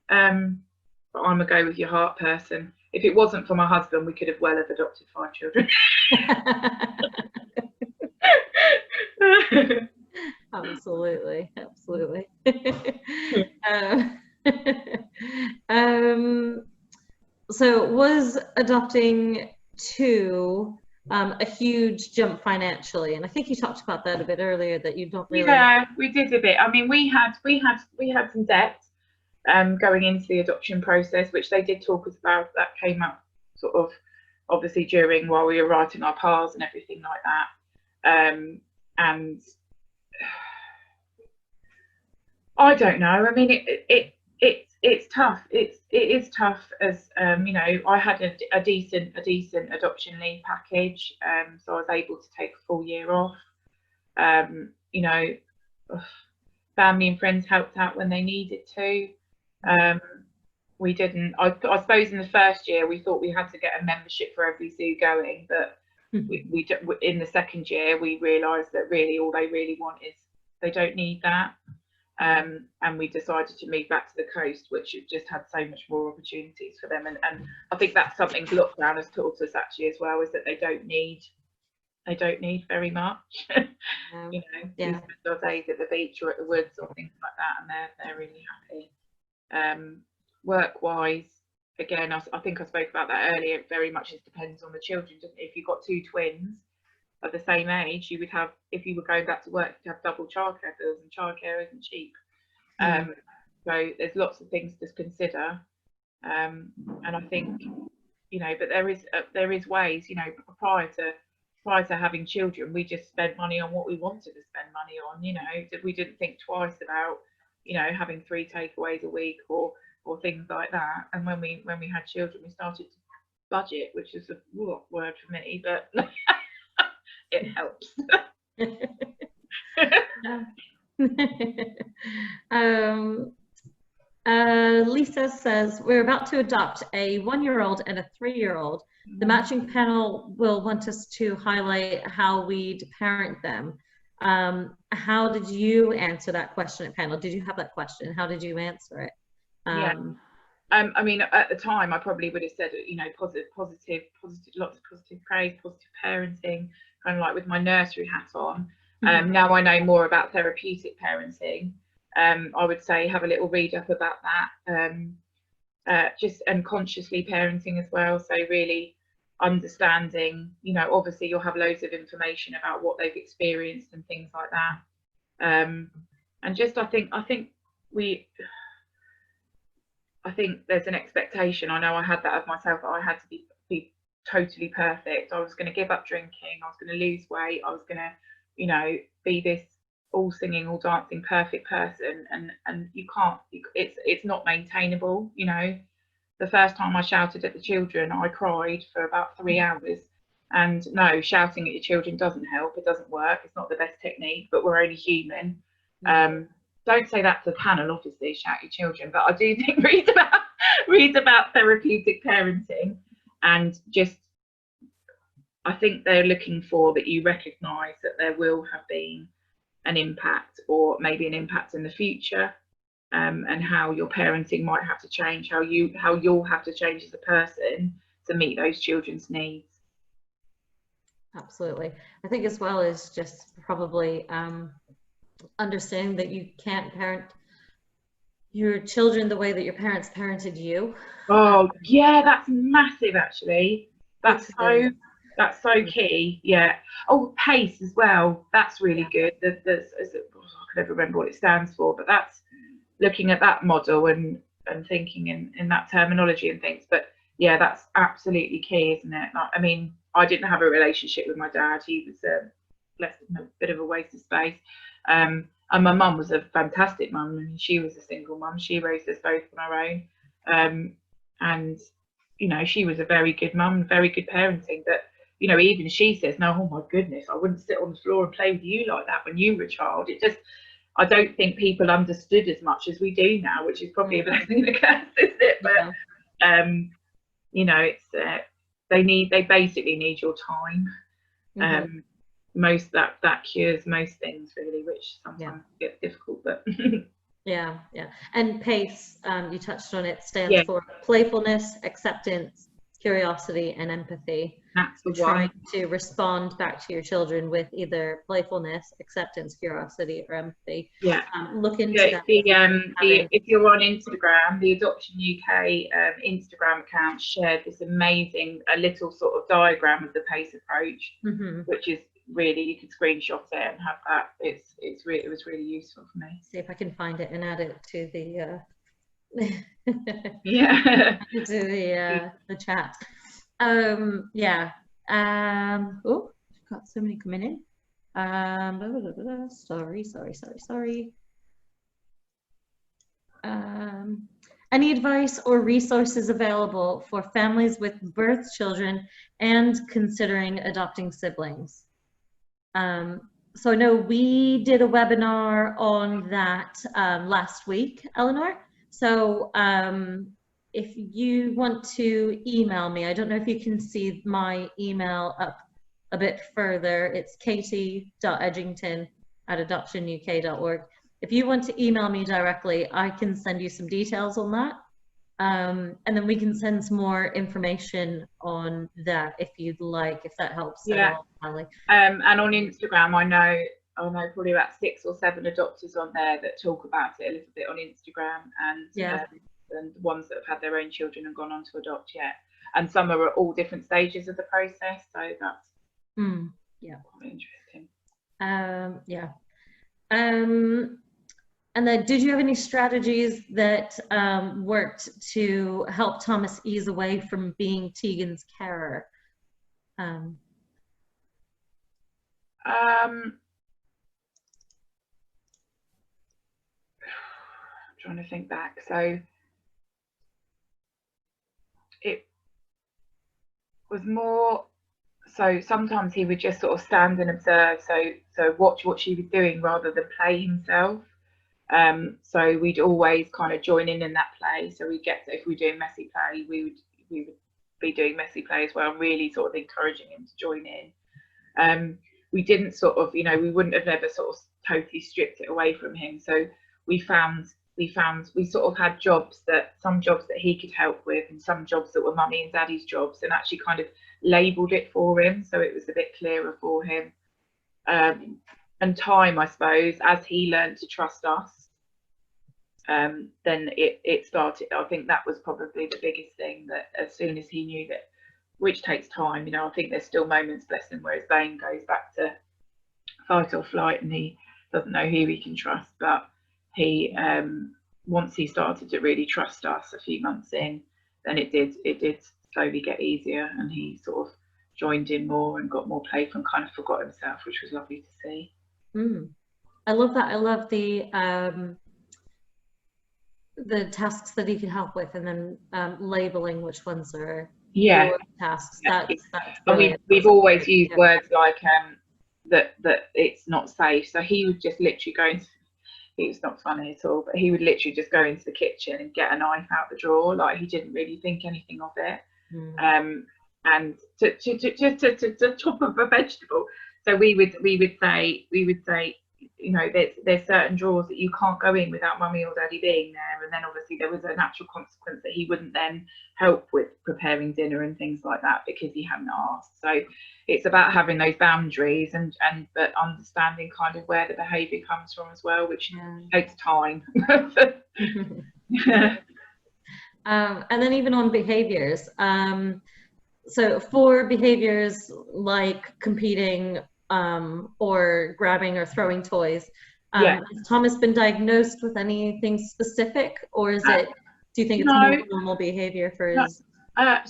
But I'm a go with your heart person. If it wasn't for my husband, we could have well have adopted 5 children. Absolutely. So was adopting 2 a huge jump financially? And I think you talked about that a bit earlier, that you don't really. Yeah, we did a bit. I mean, we had some debt going into the adoption process, which they did talk about. That came up sort of obviously during while we were writing our PARs and everything like that. And I don't know. I mean, it's tough. It is tough, as you know. I had a decent adoption leave package, so I was able to take a full year off. You know, family and friends helped out when they needed to. We didn't. I suppose in the first year we thought we had to get a membership for every zoo going, but we in the second year we realised that really all they really want is, they don't need that. And we decided to move back to the coast, which just had so much more opportunities for them. And I think that's something lockdown has taught us actually as well, is that they don't need very much. You know, yeah. Their days at the beach or at the woods or things like that, and they're really happy. Work wise, again, I think I spoke about that earlier. It very much just depends on the children. If you've got 2 twins at the same age, you would have, if you were going back to work, you'd have double childcare bills, and childcare isn't cheap. So there's lots of things to consider, and I think, you know, but there is ways, you know, prior to having children, we just spent money on what we wanted to spend money on. You know, we didn't think twice about, you know, having 3 takeaways a week or things like that. And when we had children, we started to budget, which is a word for me, but it helps. Lisa says, we're about to adopt a 1-year-old and a 3-year-old. The matching panel will want us to highlight how we'd parent them. How did you answer that question at panel? Did you have that question? How did you answer it? Yeah. I mean, at the time, I probably would have said, you know, positive, lots of positive praise, positive parenting, kind of like with my nursery hat on. Now I know more about therapeutic parenting. I would say have a little read up about that, just and consciously parenting as well. So really understanding, you know, obviously you'll have loads of information about what they've experienced and things like that. And just I think there's an expectation. I know I had that of myself, that I had to be totally perfect. I was going to give up drinking. I was going to lose weight. I was going to, you know, be this all singing, all dancing, perfect person. And you can't. It's not maintainable. You know, the first time I shouted at the children, I cried for about 3 hours. And no, shouting at your children doesn't help. It doesn't work. It's not the best technique. But we're only human. Don't say that to the panel, obviously, shout your children, but I do think read about therapeutic parenting, and just, I think they're looking for that you recognise that there will have been an impact, or maybe an impact in the future, and how your parenting might have to change, how you'll have to change as a person to meet those children's needs. Absolutely. I think as well as just probably understanding that you can't parent your children the way that your parents parented you. Oh yeah, that's massive actually. That's so key. Yeah. Oh, PACE as well. That's really good. I can never remember what it stands for, but that's looking at that model, and and thinking in that terminology and things. But yeah, that's absolutely key, isn't it? Like, I mean, I didn't have a relationship with my dad. He was left in a bit of a waste of space. And my mum was a fantastic mum, and she was a single mum. She raised us both on our own. And you know, she was a very good mum, very good parenting. But you know, even she says, "No, oh my goodness, I wouldn't sit on the floor and play with you like that when you were a child." It just, I don't think people understood as much as we do now, which is probably a blessing and a curse, isn't it? But you know, it's they basically need your time. Most that cures most things really, which sometimes gets difficult, but yeah. And PACE, you touched on it, stands yeah, for playfulness, acceptance, curiosity, and empathy. that's the Trying one. to respond back to your children with either playfulness, acceptance, curiosity, or empathy. Yeah. Look into that. If you're on Instagram, the Adoption UK Instagram account shared this amazing, a little sort of diagram of the PACE approach, which is really, you could screenshot it and have that. It was really useful for me. See if I can find it and add it to the yeah to the chat. Yeah. Oh, I've got so many coming in. Sorry. Any advice or resources available for families with birth children and considering adopting siblings? So I know we did a webinar on that last week, Eleanor. So if you want to email me, I don't know if you can see my email up a bit further. It's katie.edgington@adoptionuk.org. If you want to email me directly, I can send you some details on that. And then we can send some more information on that if you'd like, if that helps. Yeah. And on Instagram, I know probably about 6 or 7 adopters on there that talk about it a little bit on Instagram, and the ones that have had their own children and gone on to adopt yet. And some are at all different stages of the process, so that's quite interesting. And then, did you have any strategies that worked to help Thomas ease away from being Tegan's carer? Trying to think back. So it was more, so sometimes he would just sort of stand and observe, so watch what she was doing rather than play himself. So we'd always kind of join in that play. So we get, if we're doing messy play, we would be doing messy play as well, and really sort of encouraging him to join in. We didn't sort of, you know, we wouldn't have never sort of totally stripped it away from him. So we sort of had some jobs that he could help with, and some jobs that were mummy and daddy's jobs, and actually kind of labelled it for him so it was a bit clearer for him. And time, I suppose, as he learned to trust us, then it started. I think that was probably the biggest thing, that as soon as he knew that, which takes time, you know, I think there's still moments, bless him, where his brain goes back to fight or flight and he doesn't know who he can trust. But he, once he started to really trust us a few months in, then it did slowly get easier, and he sort of joined in more and got more playful and kind of forgot himself, which was lovely to see. I love that. I love the tasks that he can help with, and then labeling which ones are your tasks. That's and we've always used words like that it's not safe. So he would just literally go. He was not funny at all, but he would literally just go into the kitchen and get a knife out the drawer, like he didn't really think anything of it. And to chop up a vegetable. So we would say, you know, there's certain drawers that you can't go in without mummy or daddy being there, and then obviously there was a natural consequence that he wouldn't then help with preparing dinner and things like that because he hadn't asked. So it's about having those boundaries and but understanding kind of where the behaviour comes from as well, which takes time. And then even on behaviours, so for behaviours like competing or grabbing or throwing toys, has Thomas been diagnosed with anything specific, or is it, Do you think it's No, more normal behavior for no. his?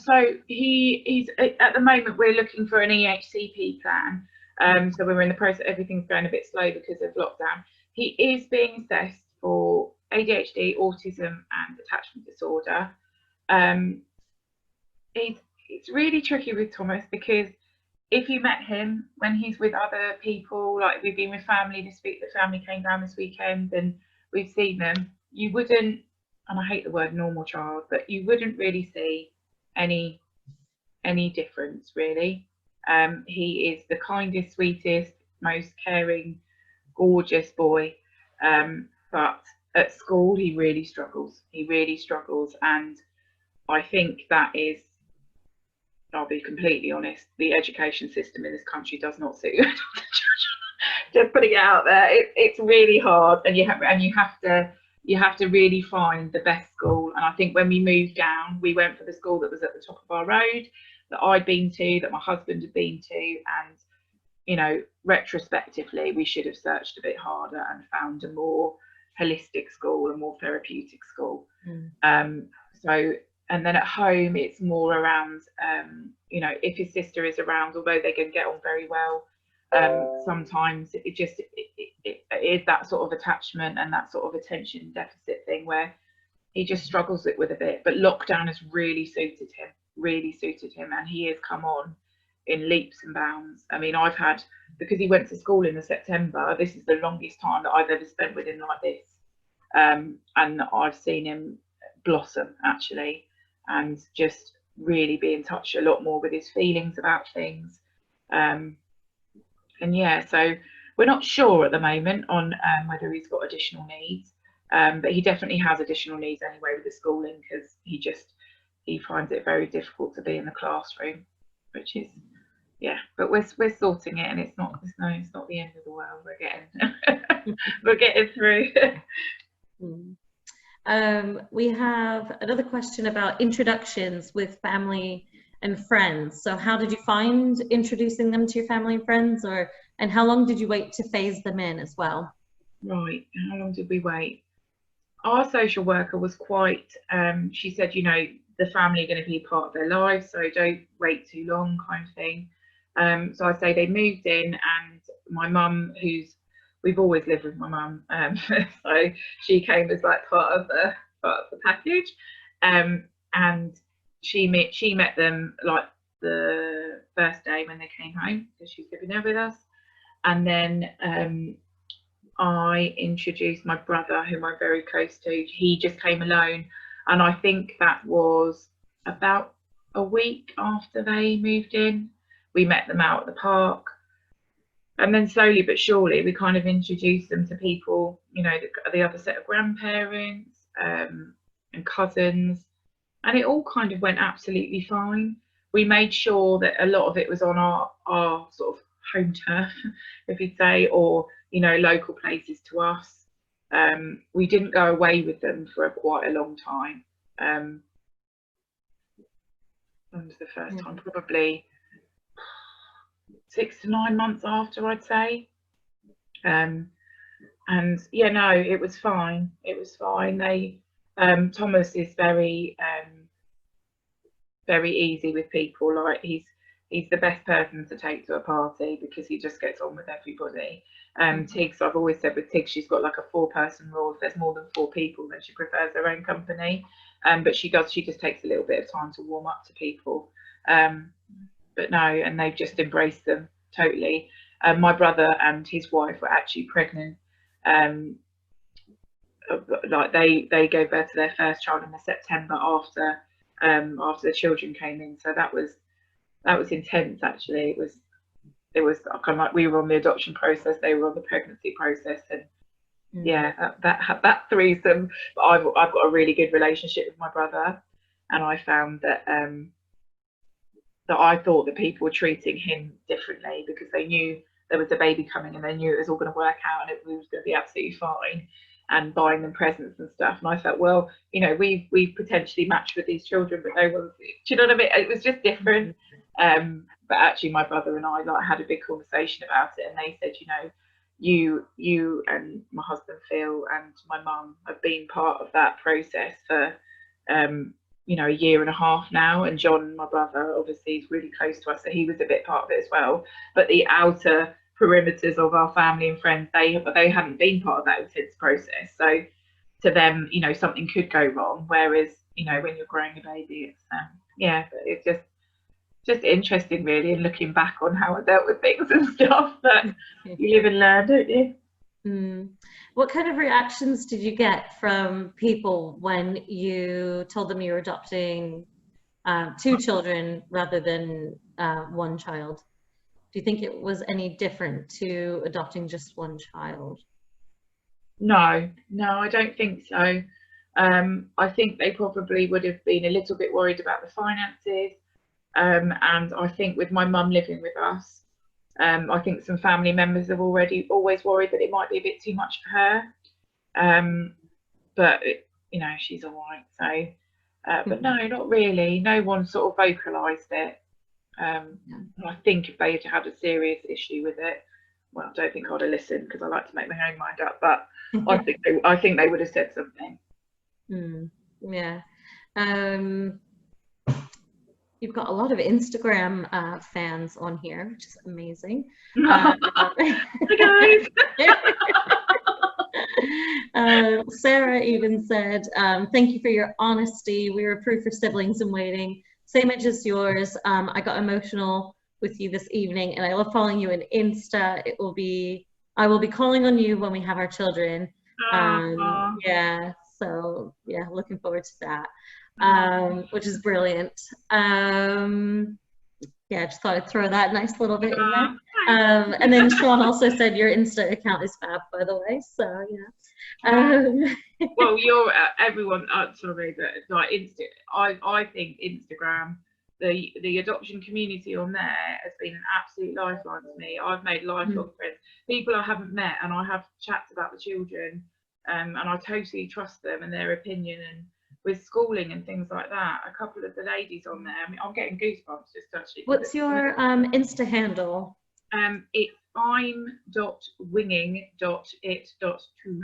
So he's at the moment we're looking for an EHCP plan. So we're in the process. Everything's going a bit slow because of lockdown. He is being assessed for ADHD, autism, and attachment disorder. Um, it's really tricky with Thomas because if you met him when he's with other people, like we've been with family this week, the family came down this weekend and we've seen them, you wouldn't, and I hate the word normal child, but you wouldn't really see any difference really. He is the kindest, sweetest, most caring, gorgeous boy. But at school he really struggles. He really struggles, and I think that is, I'll be completely honest, the education system in this country does not suit just putting it out there. It's really hard, and you have to really find the best school. And I think when we moved down, we went for the school that was at the top of our road, that I'd been to, that my husband had been to, and you know, retrospectively, we should have searched a bit harder and found a more holistic school, a more therapeutic school. So, and then at home, it's more around, you know, if his sister is around, although they can get on very well, sometimes it is that sort of attachment and that sort of attention deficit thing where he just struggles with a bit. But lockdown has really suited him, and he has come on in leaps and bounds. I mean, I've had, because he went to school in the September, this is the longest time that I've ever spent with him like this, and I've seen him blossom actually, and just really be in touch a lot more with his feelings about things. And yeah, so we're not sure at the moment on whether he's got additional needs, but he definitely has additional needs anyway with the schooling, because he finds it very difficult to be in the classroom, which is, yeah, but we're sorting it, and it's not the end of the world. We're getting through. We have another question about introductions with family and friends. So how did you find introducing them to your family and friends, and how long did you wait to phase them in as well? Right, how long did we wait? Our social worker was quite, she said, you know, the family are going to be part of their lives, so don't wait too long, kind of thing. So I say they moved in, and my mum, we've always lived with my mum, so she came as like part of the package, and she met them like the first day when they came home, because she was living there with us, and then I introduced my brother, whom I'm very close to. He just came alone, and I think that was about a week after they moved in. We met them out at the park, and then slowly but surely we kind of introduced them to people, you know, the other set of grandparents and cousins, and it all kind of went absolutely fine. We made sure that a lot of it was on our sort of home turf, if you'd say, or you know, local places to us. We didn't go away with them for quite a long time. When was the first time? Probably 6 to 9 months after, I'd say. And yeah, no, it was fine. It was fine. Thomas is very easy with people. Like he's the best person to take to a party because he just gets on with everybody. Tiggs, I've always said with Tiggs, she's got like a 4-person rule. If there's more than 4 people, then she prefers her own company. But she just takes a little bit of time to warm up to people. But no, and they've just embraced them totally. My brother and his wife were actually pregnant. Like they gave birth to their first child in the September after the children came in. So that was intense actually. It was kind of like we were on the adoption process, they were on the pregnancy process, and yeah, that threesome. But I've got a really good relationship with my brother, and I found that that I thought that people were treating him differently because they knew there was a baby coming, and they knew it was all going to work out and it was going to be absolutely fine, and buying them presents and stuff. And I thought, well, you know, we've potentially matched with these children, but no one, do you know what I mean? It was just different. But actually my brother and I like had a big conversation about it, and they said, you know, you and my husband Phil and my mum have been part of that process for you know, a year and a half now, and John, my brother, obviously is really close to us, so he was a bit part of it as well. But the outer perimeters of our family and friends, they hadn't been part of that intense process. So to them, you know, something could go wrong. Whereas, you know, when you're growing a baby, it's yeah, but it's just interesting really, and looking back on how I dealt with things and stuff. But you live and learn, don't you? Mm. What kind of reactions did you get from people when you told them you were adopting 2 children rather than 1 child? Do you think it was any different to adopting just 1 child? No, I don't think so. I think they probably would have been a little bit worried about the finances. And I think with my mum living with us, I think some family members have always worried that it might be a bit too much for her. But you know, she's all right. So, but no, not really. No one sort of vocalised it. I think if they had had a serious issue with it, well, I don't think I'd have listened, because I like to make my own mind up. But I think they would have said something. Yeah. You've got a lot of Instagram fans on here, which is amazing. Hi guys. Sarah even said, thank you for your honesty. We were proof for siblings in waiting. Same age as yours. I got emotional with you this evening, and I love following you on Insta. I will be calling on you when we have our children. Yeah, so yeah, looking forward to that, which is brilliant. Yeah, I just thought I'd throw that nice little bit in there. And then Sean also said your Insta account is fab, by the way. So yeah. Well, you're everyone. Sorry, but like I think Instagram, the adoption community on there has been an absolute lifeline to me. I've made lifelong friends, people I haven't met, and I have chats about the children, and I totally trust them and their opinion. And with schooling and things like that, a couple of the ladies on there, I mean, I'm getting goosebumps just actually. What's your Insta handle? It's I'm.winging.it.2.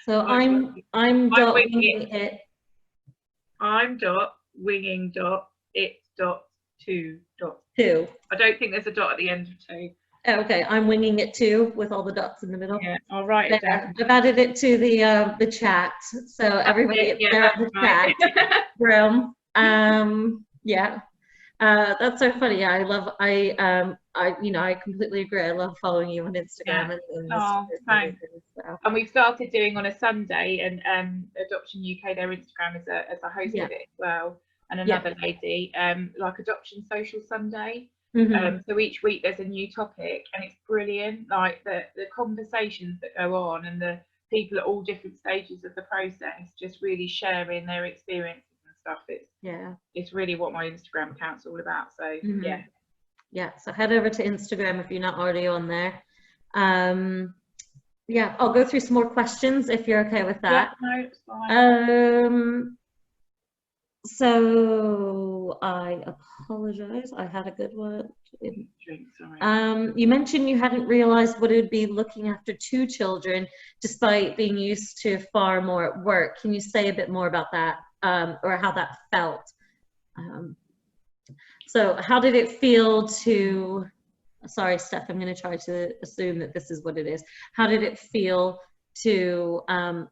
So I'm dot winging it. I'm.winging.it.2. I don't think there's a dot at the end of 2. Oh, okay, I'm winging it too, with all the dots in the middle. Yeah, I'll write it down. I've added it to the chat, so everybody there on the chat room. Yeah, that's so funny. Yeah, I completely agree. I love following you on Instagram. Thanks. And we've started doing on a Sunday, and Adoption UK, their Instagram is a host of it as well, and another lady, like Adoption Social Sunday. So each week there's a new topic, and it's brilliant. Like the conversations that go on, and the people at all different stages of the process just really sharing their experiences and stuff. It's really what my Instagram account's all about. So yeah, so head over to Instagram if you're not already on there. Yeah, I'll go through some more questions if you're okay with that. Yeah, no, it's fine. So I apologize, I had a good one. You mentioned you hadn't realized what it would be looking after 2 children despite being used to far more at work. Can you say a bit more about that, or how that felt? So how did it feel to, sorry Steph, I'm going to try to assume that this is what it is. How did it feel to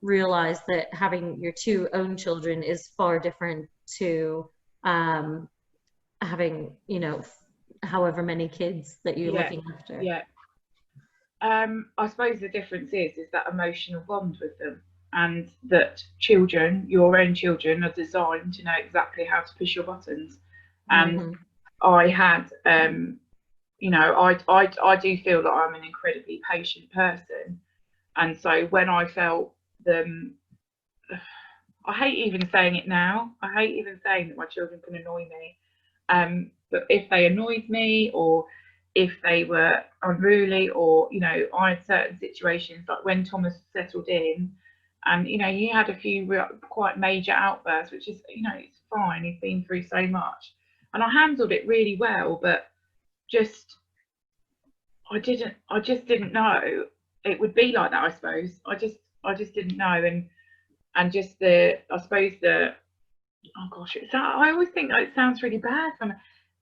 realize that having your 2 own children is far different to having, you know, however many kids that you're looking after? I suppose the difference is that emotional bond with them, and that children, your own children, are designed to know exactly how to push your buttons. And I had you know, I do feel that I'm an incredibly patient person, and so when I felt them, I hate even saying it now, I hate even saying that my children can annoy me, but if they annoyed me, or if they were unruly, or, you know, I had certain situations like when Thomas settled in, and, you know, he had a few quite major outbursts, which is, you know, it's fine, he's been through so much, and I handled it really well, but I just didn't know it would be like that. I suppose I just didn't know, and and just the, I suppose the, oh gosh, I always think that it sounds really bad from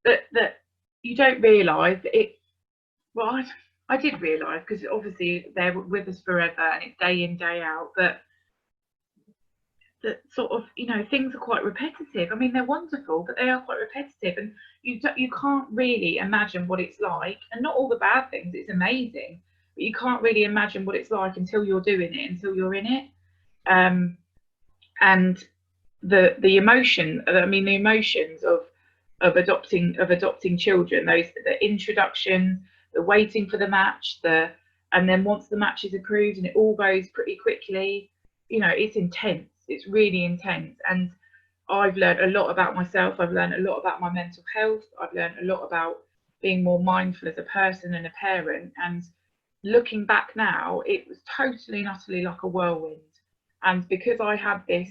that you don't realise that it. Well, I did realise, because obviously they're with us forever and it's day in, day out, but that sort of, you know, things are quite repetitive. I mean, they're wonderful, but they are quite repetitive, and you can't really imagine what it's like. And not all the bad things, it's amazing, but you can't really imagine what it's like until you're doing it, until you're in it. And the emotion, I mean, the emotions of adopting children, those, the introduction, the waiting for the match, and then once the match is approved and it all goes pretty quickly, you know, it's intense. It's really intense. And I've learned a lot about myself. I've learned a lot about my mental health. I've learned a lot about being more mindful as a person and a parent. And looking back now, it was totally and utterly like a whirlwind. And because I had this,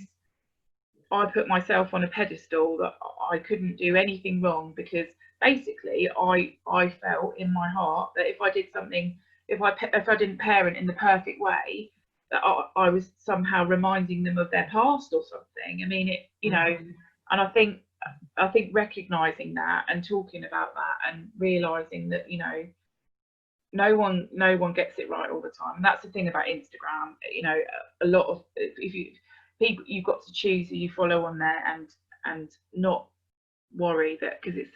I put myself on a pedestal that I couldn't do anything wrong, because basically I felt in my heart that if I did something, if I didn't parent in the perfect way, that I was somehow reminding them of their past or something. I mean, it, you know, and I think recognizing that and talking about that and realizing that, you know, no one gets it right all the time. And that's the thing about Instagram, you know, a lot of, if you people, you've got to choose who you follow on there, and not worry that, because it's,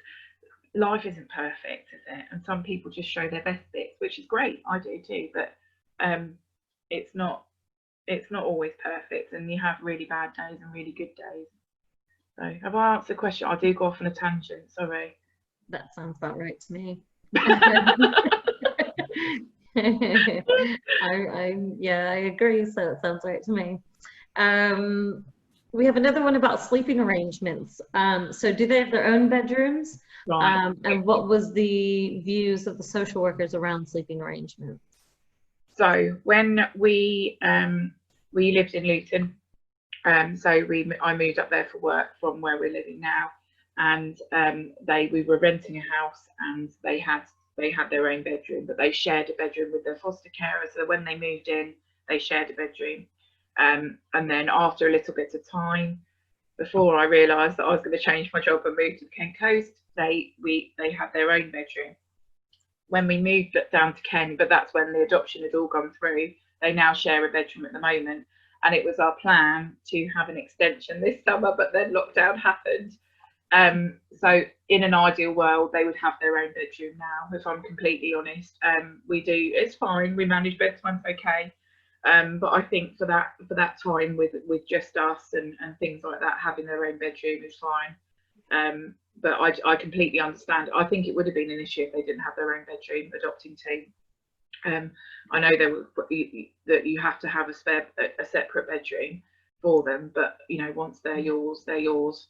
life isn't perfect, is it? And some people just show their best bits, which is great. I do too, but it's not always perfect, and you have really bad days and really good days. So have I answered the question? I do go off on a tangent, sorry. That sounds about right to me. I agree, so it sounds right to me. We have another one about sleeping arrangements. So do they have their own bedrooms? Right. And what was the views of the social workers around sleeping arrangements? So when we lived in Luton, so I moved up there for work from where we're living now, and we were renting a house, and they had their own bedroom, but they shared a bedroom with their foster carer. So when they moved in, they shared a bedroom. And then after a little bit of time, before I realised that I was going to change my job and move to the Kent Coast, they had their own bedroom. When we moved down to Kent, but that's when the adoption had all gone through, they now share a bedroom at the moment. And it was our plan to have an extension this summer, but then lockdown happened. So in an ideal world, they would have their own bedroom now, if I'm completely honest. We do, it's fine, we manage bedtime's okay. But I think for that time with just us and things like that, having their own bedroom is fine. But I completely understand. I think it would have been an issue if they didn't have their own bedroom, adopting two. I know that you have to have a separate bedroom for them, but you know, once they're yours, they're yours.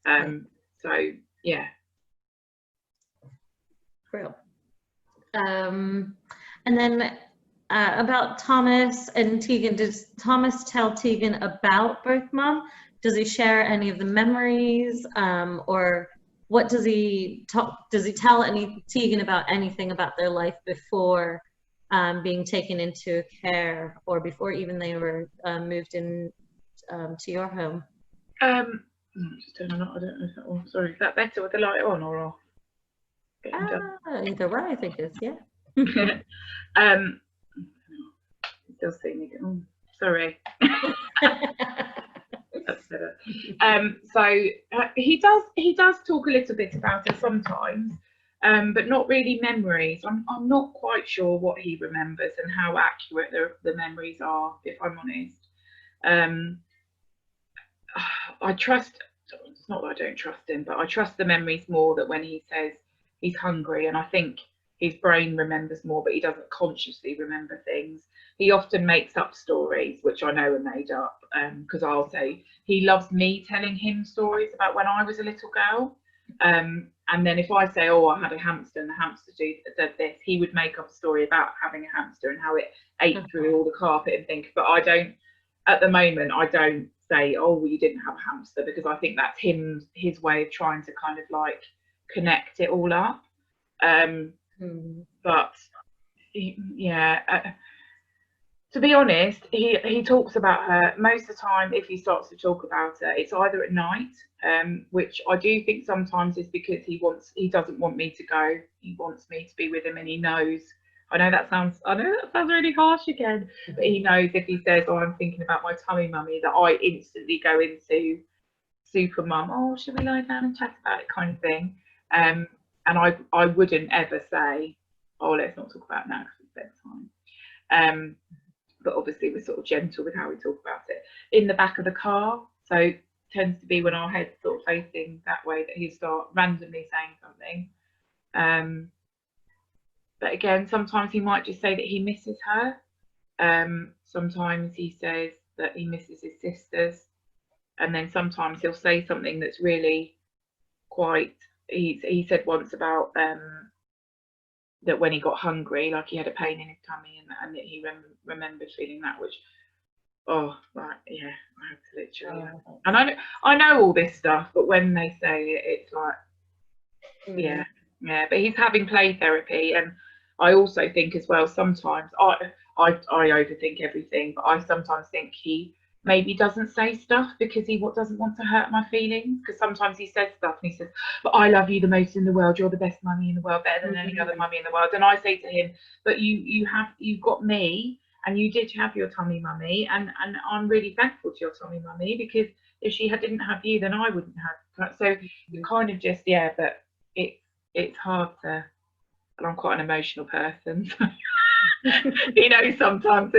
So yeah. Real. And then about Thomas and Tegan, does Thomas tell Tegan about birth mom? Does he share any of the memories, or what does he tell Tegan about anything about their life before being taken into care, or before even they were moved in to your home? Just turn on. I don't know if that one. Sorry, is that better with the light on or off? Either way, I think it's, yeah. Still seeing it. Oh, sorry. That's better. So he does talk a little bit about it sometimes, but not really memories. I'm not quite sure what he remembers and how accurate the memories are, if I'm honest. I trust, it's not that I don't trust him, but I trust the memories more, that when he says he's hungry, and I think his brain remembers more, but he doesn't consciously remember things. He often makes up stories, which I know are made up, because I'll say he loves me telling him stories about when I was a little girl. And then if I say, oh, I had a hamster and the hamster did this, he would make up a story about having a hamster and how it ate through all the carpet and things. But I don't, at the moment, I don't say, oh, well, you didn't have a hamster, because I think that's his way of trying to kind of like connect it all up. But yeah, To be honest, he talks about her most of the time. If he starts to talk about her, it's either at night, which I do think sometimes is because he doesn't want me to go. He wants me to be with him, and he knows. I know that sounds really harsh again, but he knows if he says, "Oh, I'm thinking about my tummy mummy," that I instantly go into super mum. Oh, should we lie down and chat about it, kind of thing. And I wouldn't ever say, "Oh, let's not talk about it now because it's bedtime." But obviously we're sort of gentle with how we talk about it. In the back of the car, so it tends to be when our head's sort of facing that way that he'll start randomly saying something. But again, sometimes he might just say that he misses her. Sometimes he says that he misses his sisters. And then sometimes he'll say something that's really quite, he said once about that when he got hungry, like he had a pain in his tummy, and that he remembered feeling that, which, oh, right, yeah, I have to literally. And I know all this stuff, but when they say it, it's like, yeah. But he's having play therapy, and I also think as well sometimes I overthink everything, but I sometimes think he maybe doesn't say stuff because he doesn't want to hurt my feelings. Because sometimes he says stuff and he says, "But I love you the most in the world. You're the best mummy in the world, better than any other mummy in the world." And I say to him, "But you've got me, and you did have your tummy mummy, and I'm really thankful to your tummy mummy, because if she didn't have you, then I wouldn't have." So you kind of just, yeah, but it's hard to, and I'm quite an emotional person. So you know, sometimes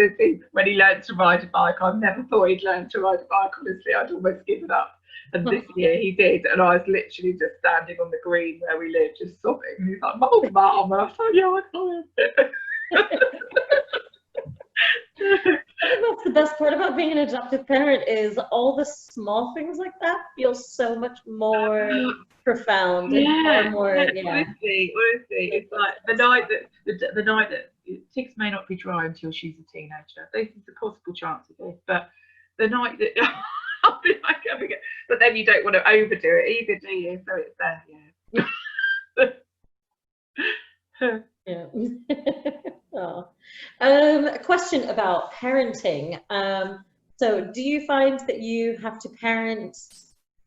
when he learned to ride a bike, I never thought he'd learn to ride a bike, honestly. I'd almost given up. And this year he did, and I was literally just standing on the green where we live, just sobbing. And he's like, "Oh, Mum," and I was like, "Yeah, I can't." I think that's the best part about being an adoptive parent, is all the small things like that feel so much more profound. Yeah, and more, honestly, it's like the night that Tiggs may not be dry until she's a teenager. There's a possible chance of this, but the night that I'll be like, but then you don't want to overdo it either, do you? So it's there, yeah. Yeah. Oh. A question about parenting. So do you find that you have to parent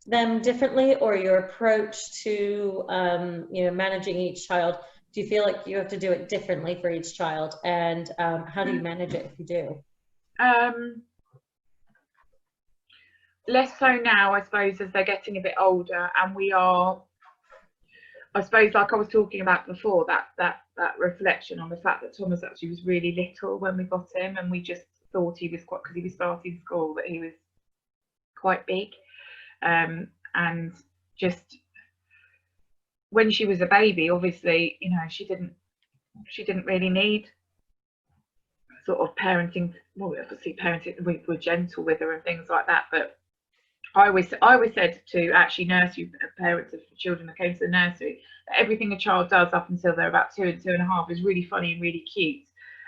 them differently, or your approach to managing each child, do you feel like you have to do it differently for each child? And how do you manage it if you do? Less so now, I suppose, as they're getting a bit older, and we are, I suppose, like I was talking about before, that reflection on the fact that Thomas actually was really little when we got him, and we just thought he was quite, because he was starting school, that he was quite big. And just when she was a baby, obviously, you know, she didn't really need sort of parenting. Well, obviously parenting, we were gentle with her and things like that, but I always said to actually nursery parents of children that came to the nursery that everything a child does up until they're about 2 and 2.5 is really funny and really cute,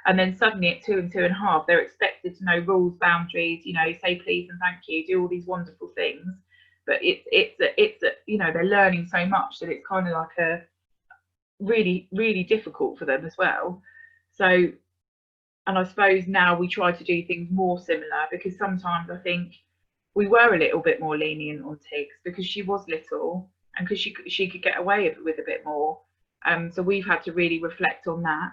and then suddenly at 2 and 2.5 they're expected to know rules, boundaries, you know, say please and thank you, do all these wonderful things, but it's you know, they're learning so much that it's kind of like a really difficult for them as well. So, and I suppose now we try to do things more similar, because sometimes I think we were a little bit more lenient on Tiggs because she was little, and because she could get away with a bit more. So we've had to really reflect on that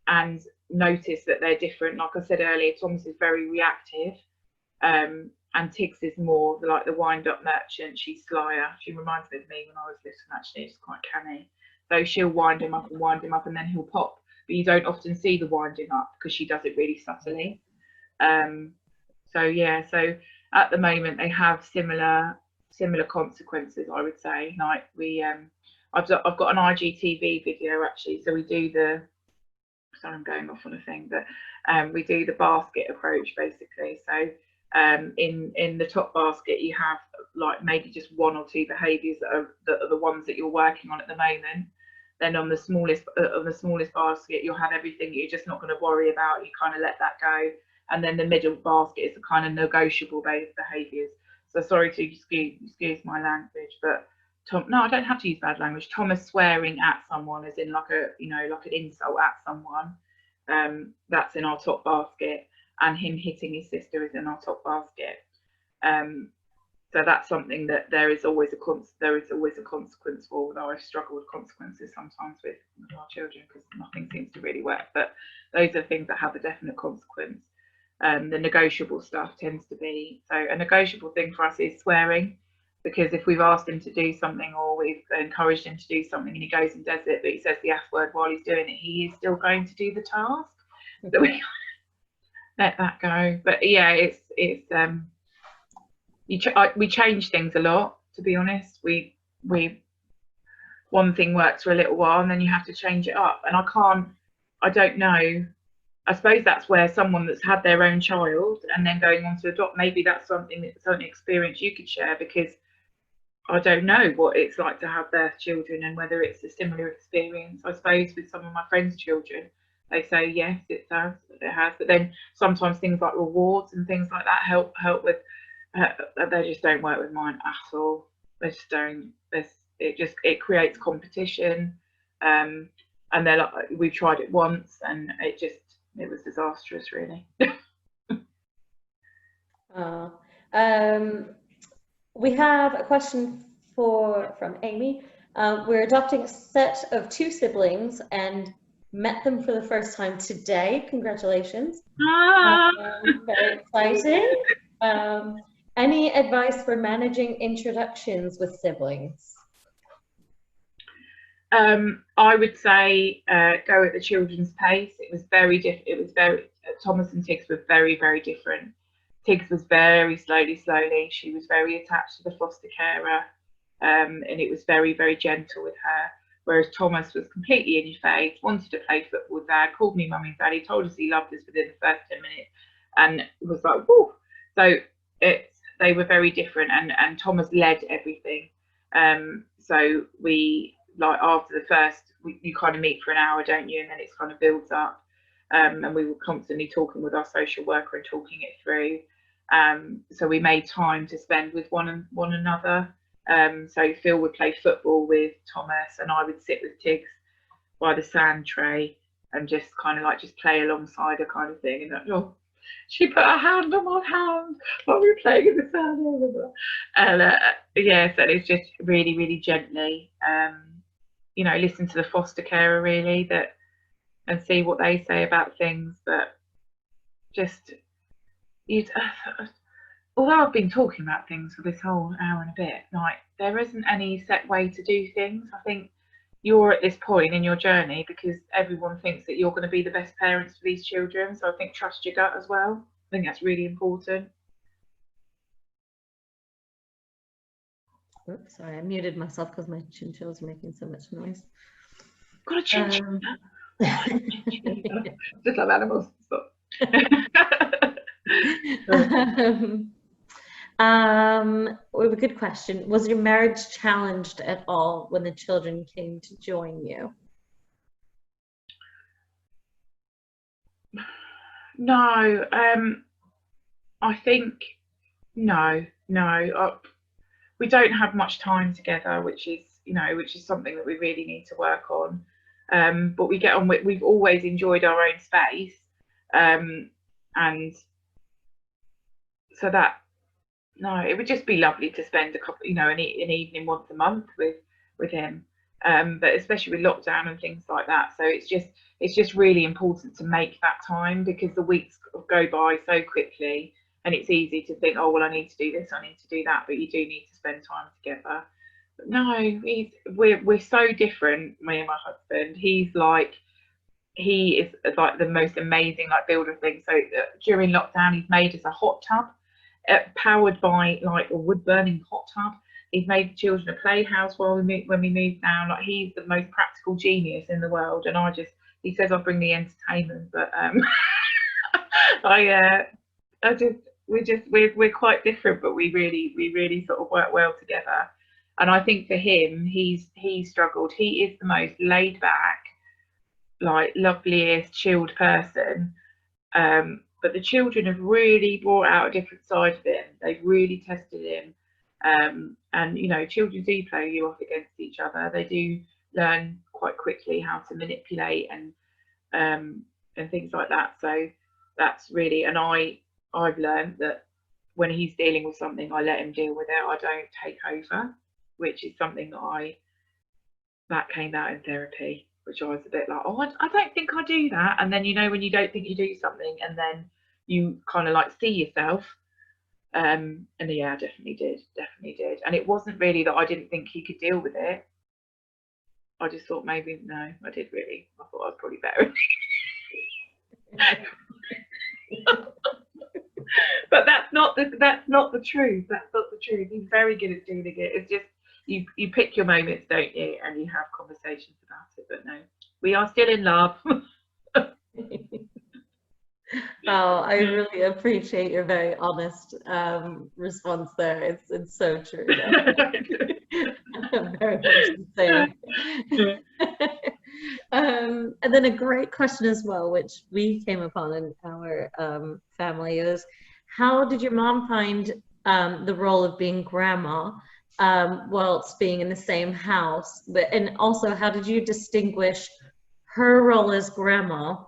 and notice that they're different. Like I said earlier, Thomas is very reactive, and Tiggs is more like the wind-up merchant. She's slyer. She reminds me of me when I was little, actually. She's quite canny. So she'll wind him up, and then he'll pop. But you don't often see the winding up because she does it really subtly. So yeah, so at the moment they have similar consequences, I would say. Like I've got an IGTV video actually, so we do the, sorry, I'm going off on a thing, but we do the basket approach basically. So in the top basket you have like maybe just 1 or 2 behaviours that are the ones that you're working on at the moment. Then on the smallest basket you'll have everything that you're just not going to worry about, you kind of let that go. And then the middle basket is the kind of negotiable behaviours. So sorry to excuse my language, but no, I don't have to use bad language. Thomas swearing at someone, as in like a, you know, like an insult at someone, that's in our top basket. and him hitting his sister is in our top basket. So that's something that there is always a consequence for. Although I've struggled with consequences sometimes with our children because nothing seems to really work. But those are things that have a definite consequence. The negotiable stuff tends to be, so a negotiable thing for us is swearing, because if we've asked him to do something or we've encouraged him to do something and he goes and does it, but he says the F word while he's doing it, he is still going to do the task. So we let that go. But yeah, we change things a lot, to be honest. We one thing works for a little while and then you have to change it up, and I don't know, I suppose that's where someone that's had their own child and then going on to adopt, maybe that's something experience you could share, because I don't know what it's like to have their children and whether it's a similar experience. I suppose with some of my friends' children, they say yes, it has, but then sometimes things like rewards and things like that help with. They just don't work with mine at all. They just don't. It creates competition, and they're like, we've tried it once and it was disastrous, really. We have a question from Amy. We're adopting a set of 2 siblings and met them for the first time today. Congratulations. Very exciting. Any advice for managing introductions with siblings? I would say go at the children's pace. It was very different. Thomas and Tiggs were very, very different. Tiggs was very slowly. She was very attached to the foster carer, and it was very, very gentle with her. Whereas Thomas was completely in your face, wanted to play football with Dad, called me Mummy and Daddy, told us he loved us within the first 10 minutes, and it was like, whoo. So they were very different, and Thomas led everything. So we, like, after the first, you kind of meet for an hour, don't you, and then it kind of builds up. And we were constantly talking with our social worker and talking it through. So we made time to spend with one another. So Phil would play football with Thomas, and I would sit with Tiggs by the sand tray and just kind of like just play alongside her, kind of thing. And oh, she put her hand on my hand while we were playing in the sand. And yeah, so it's just really, really gently, you know, listen to the foster carer really, and see what they say about things. But just although I've been talking about things for this whole hour and a bit, like, there isn't any set way to do things. I think you're at this point in your journey because everyone thinks that you're going to be the best parents for these children. So I think trust your gut as well. I think that's really important. Oops, sorry, I muted myself because my chinchillas are making so much noise. Got a chinchilla. Just like animals. We have a good question. Was your marriage challenged at all when the children came to join you? No, I think no. We don't have much time together, which is something that we really need to work on. But we get on with. We've always enjoyed our own space, and so that. No, it would just be lovely to spend a couple, an evening once a month with him. But especially with lockdown and things like that, so it's just really important to make that time, because the weeks go by so quickly, and it's easy to think, oh well, I need to do this, I need to do that, but you do need to spend time together. But no, we're so different, me and my husband. He is like the most amazing builder thing. So during lockdown, he's made us a hot tub. Powered by like a wood burning hot tub. He's made the children a playhouse when we moved down. Like, he's the most practical genius in the world, and he says I'll bring the entertainment, but we're quite different, but we really sort of work well together. And I think for him, he's struggled. He is the most laid back, like, loveliest, chilled person. But the children have really brought out a different side of him. They've really tested him. And children do play you off against each other. They do learn quite quickly how to manipulate and things like that. So that's really, and I've learned that when he's dealing with something, I let him deal with it. I don't take over, which is something that came out in therapy, which I was a bit like, oh, I don't think I do that. And then, you know, when you don't think you do something and then you kind of like see yourself. And yeah, I definitely did. And it wasn't really that I didn't think he could deal with it. I just thought maybe, no, I did really. I thought I was probably better. But that's not the truth. That's not the truth. He's very good at doing it. It's just you pick your moments, don't you, and you have conversations about it. But no, we are still in love. Oh, I really appreciate your very honest response there. It's so true. Very much the same. And then a great question as well, which we came upon in our family, is how did your mom find the role of being grandma whilst being in the same house? And also, how did you distinguish her role as grandma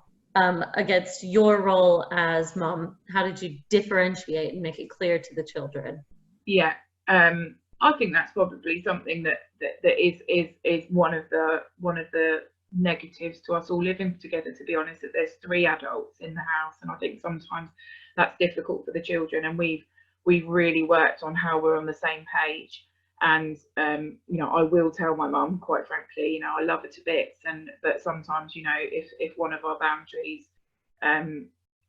against your role as mom? How did you differentiate and make it clear to the children? Yeah, I think that's probably something that is one of the negatives to us all living together. To be honest, that there's 3 adults in the house, and I think sometimes that's difficult for the children. And we've really worked on how we're on the same page. And you know, I will tell my mum, quite frankly, you know, I love her to bits, but sometimes, you know, if one of our boundaries,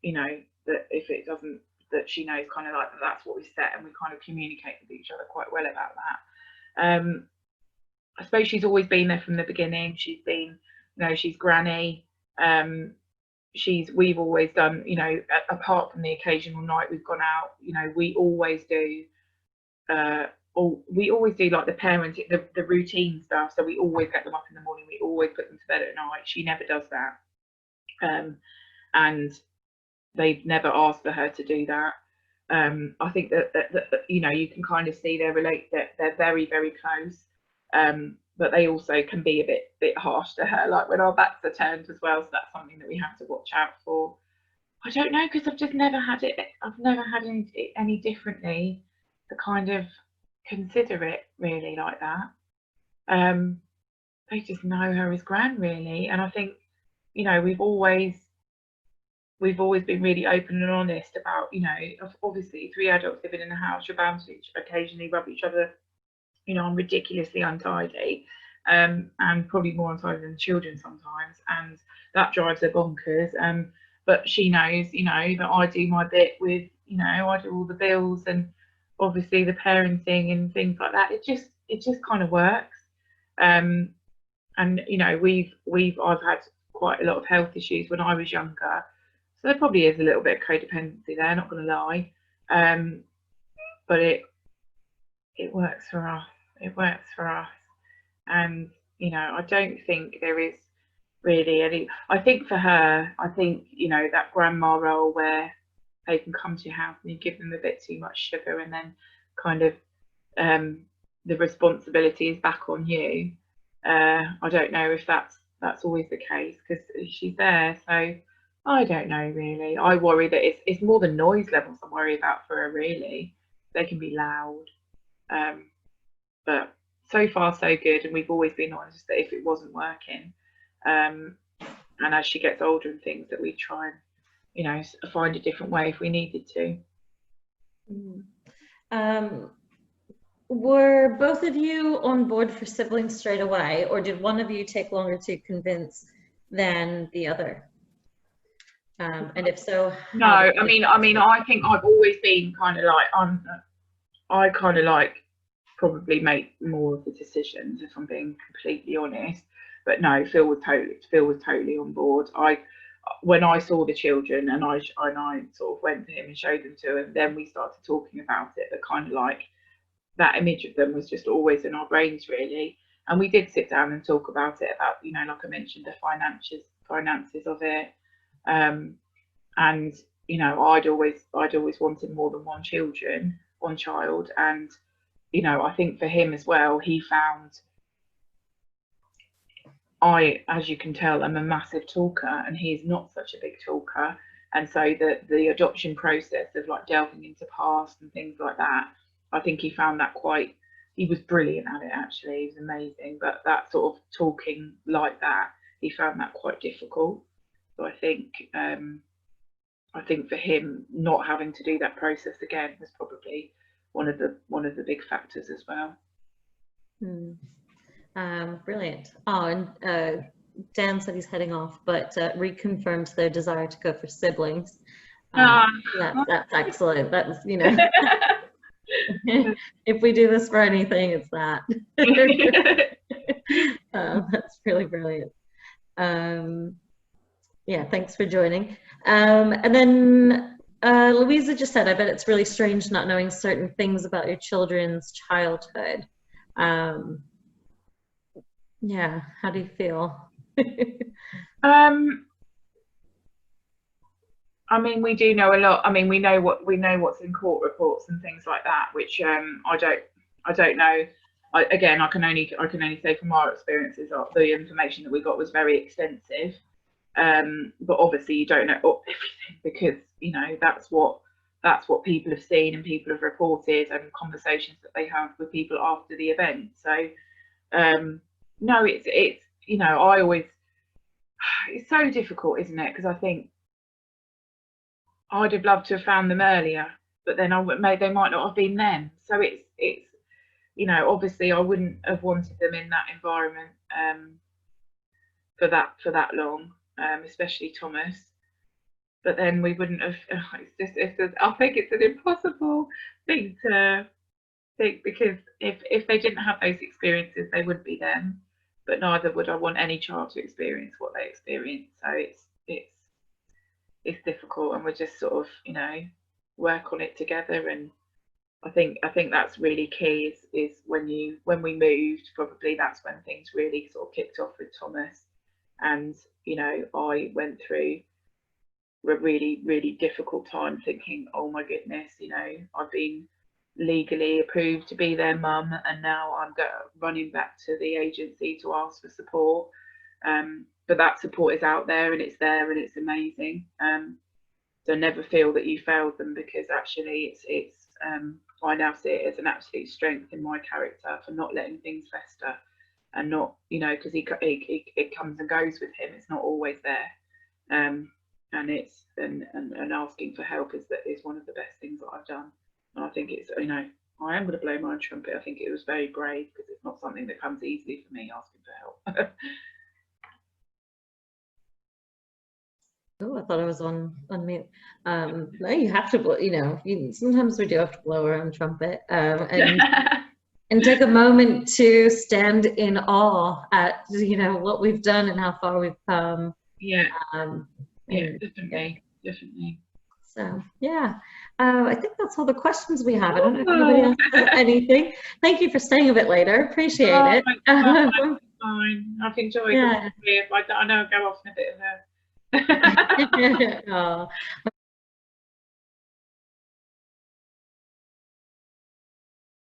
you know, that if it doesn't, that she knows kind of like that that's what we set, and we kind of communicate with each other quite well about that. I suppose she's always been there from the beginning. She's been, you know, she's granny. We've always done, you know, apart from the occasional night we've gone out, you know, we always do like the parenting, the routine stuff. So we always get them up in the morning. We always put them to bed at night. She never does that. And they've never asked for her to do that. I think that you know, you can kind of see they're very, very close. But they also can be a bit harsh to her, like when our backs are turned as well. So that's something that we have to watch out for. I don't know, because I've just never had it. I've never had any differently to kind of consider it really like that. They just know her as Gran, really. And I think, you know, we've always been really open and honest about, you know, obviously 3 adults living in a house, you're bound to occasionally rub each other. You know, I'm ridiculously untidy, and probably more untidy than the children sometimes, and that drives her bonkers. But she knows, you know, that I do my bit with, you know, I do all the bills and obviously the parenting and things like that. It just kind of works. And you know, I've had quite a lot of health issues when I was younger, so there probably is a little bit of codependency there, not going to lie. But it works for us. It works for us. And, you know, I don't think there is really any. I think for her, you know, that grandma role where they can come to your house and you give them a bit too much sugar, and then kind of the responsibility is back on you. I don't know if that's always the case, because she's there. So I don't know really. I worry that it's more the noise levels I worry about for her, really. They can be loud. But so far so good, and we've always been honest that if it wasn't working, and as she gets older and things, that we try and, you know, find a different way if we needed to. Were both of you on board for siblings straight away, or did one of you take longer to convince than the other? And if so, no, I mean, I think I've always been kind of like, I kind of like probably make more of the decisions, if I'm being completely honest. But no, Phil was totally on board. When I saw the children and I sort of went to him and showed them to him, then we started talking about it. But kind of like that image of them was just always in our brains, really. And we did sit down and talk about it, about, you know, like I mentioned, the finances of it. And you know, I'd always wanted more than one child, and you know, I think for him as well, he found, as you can tell, I'm a massive talker, and he is not such a big talker. And so the adoption process of like delving into past and things like that, I think he found that quite, he was brilliant at it actually, he was amazing, but that sort of talking like that, he found that quite difficult. So I think for him, not having to do that process again was probably one of the big factors as well. Brilliant. Oh, and Dan said he's heading off, but reconfirmed their desire to go for siblings. That's excellent. That's, you know, if we do this for anything, it's that. That's really brilliant. Yeah, thanks for joining. And then Louisa just said, I bet it's really strange not knowing certain things about your children's childhood. Yeah, how do you feel? I mean, we do know a lot. I mean, we know what's in court reports and things like that, which I don't know. Again, I can only say from our experiences, the information that we got was very extensive. But obviously, you don't know everything because, you know, that's what people have seen and people have reported and conversations that they have with people after the event. So no, it's you know, it's so difficult, isn't it? Because I think I'd have loved to have found them earlier, but then they might not have been then. So it's you know, obviously I wouldn't have wanted them in that environment for that long, especially Thomas. But then we wouldn't have. I think it's an impossible thing to think, because if they didn't have those experiences, they wouldn't be them. But neither would I want any child to experience what they experience. So it's difficult, and we're just sort of, you know, work on it together. And I think that's really key. Is when we moved, probably that's when things really sort of kicked off with Thomas. And you know, I went through a really, really difficult time thinking, oh my goodness, you know, I've been legally approved to be their mum, and now I'm running back to the agency to ask for support. But that support is out there, and it's there, and it's amazing. So never feel that you failed them, because actually it's I now see it as an absolute strength in my character for not letting things fester, and not, you know, because it comes and goes with him. It's not always there. And it's and asking for help is one of the best things that I've done. And I think it's, you know, I am going to blow my own trumpet. I think it was very brave, because it's not something that comes easily for me, asking for help. Oh, I thought I was on mute. No, you have to, you know, sometimes we do have to blow our own trumpet, and take a moment to stand in awe at, you know, what we've done and how far we've come. Yeah. Yeah, definitely. So yeah, I think that's all the questions we have. I don't know if anybody else has anything. Thank you for staying a bit later. Appreciate it. Fine. I've enjoyed it. I know I go off in a bit of a Oh,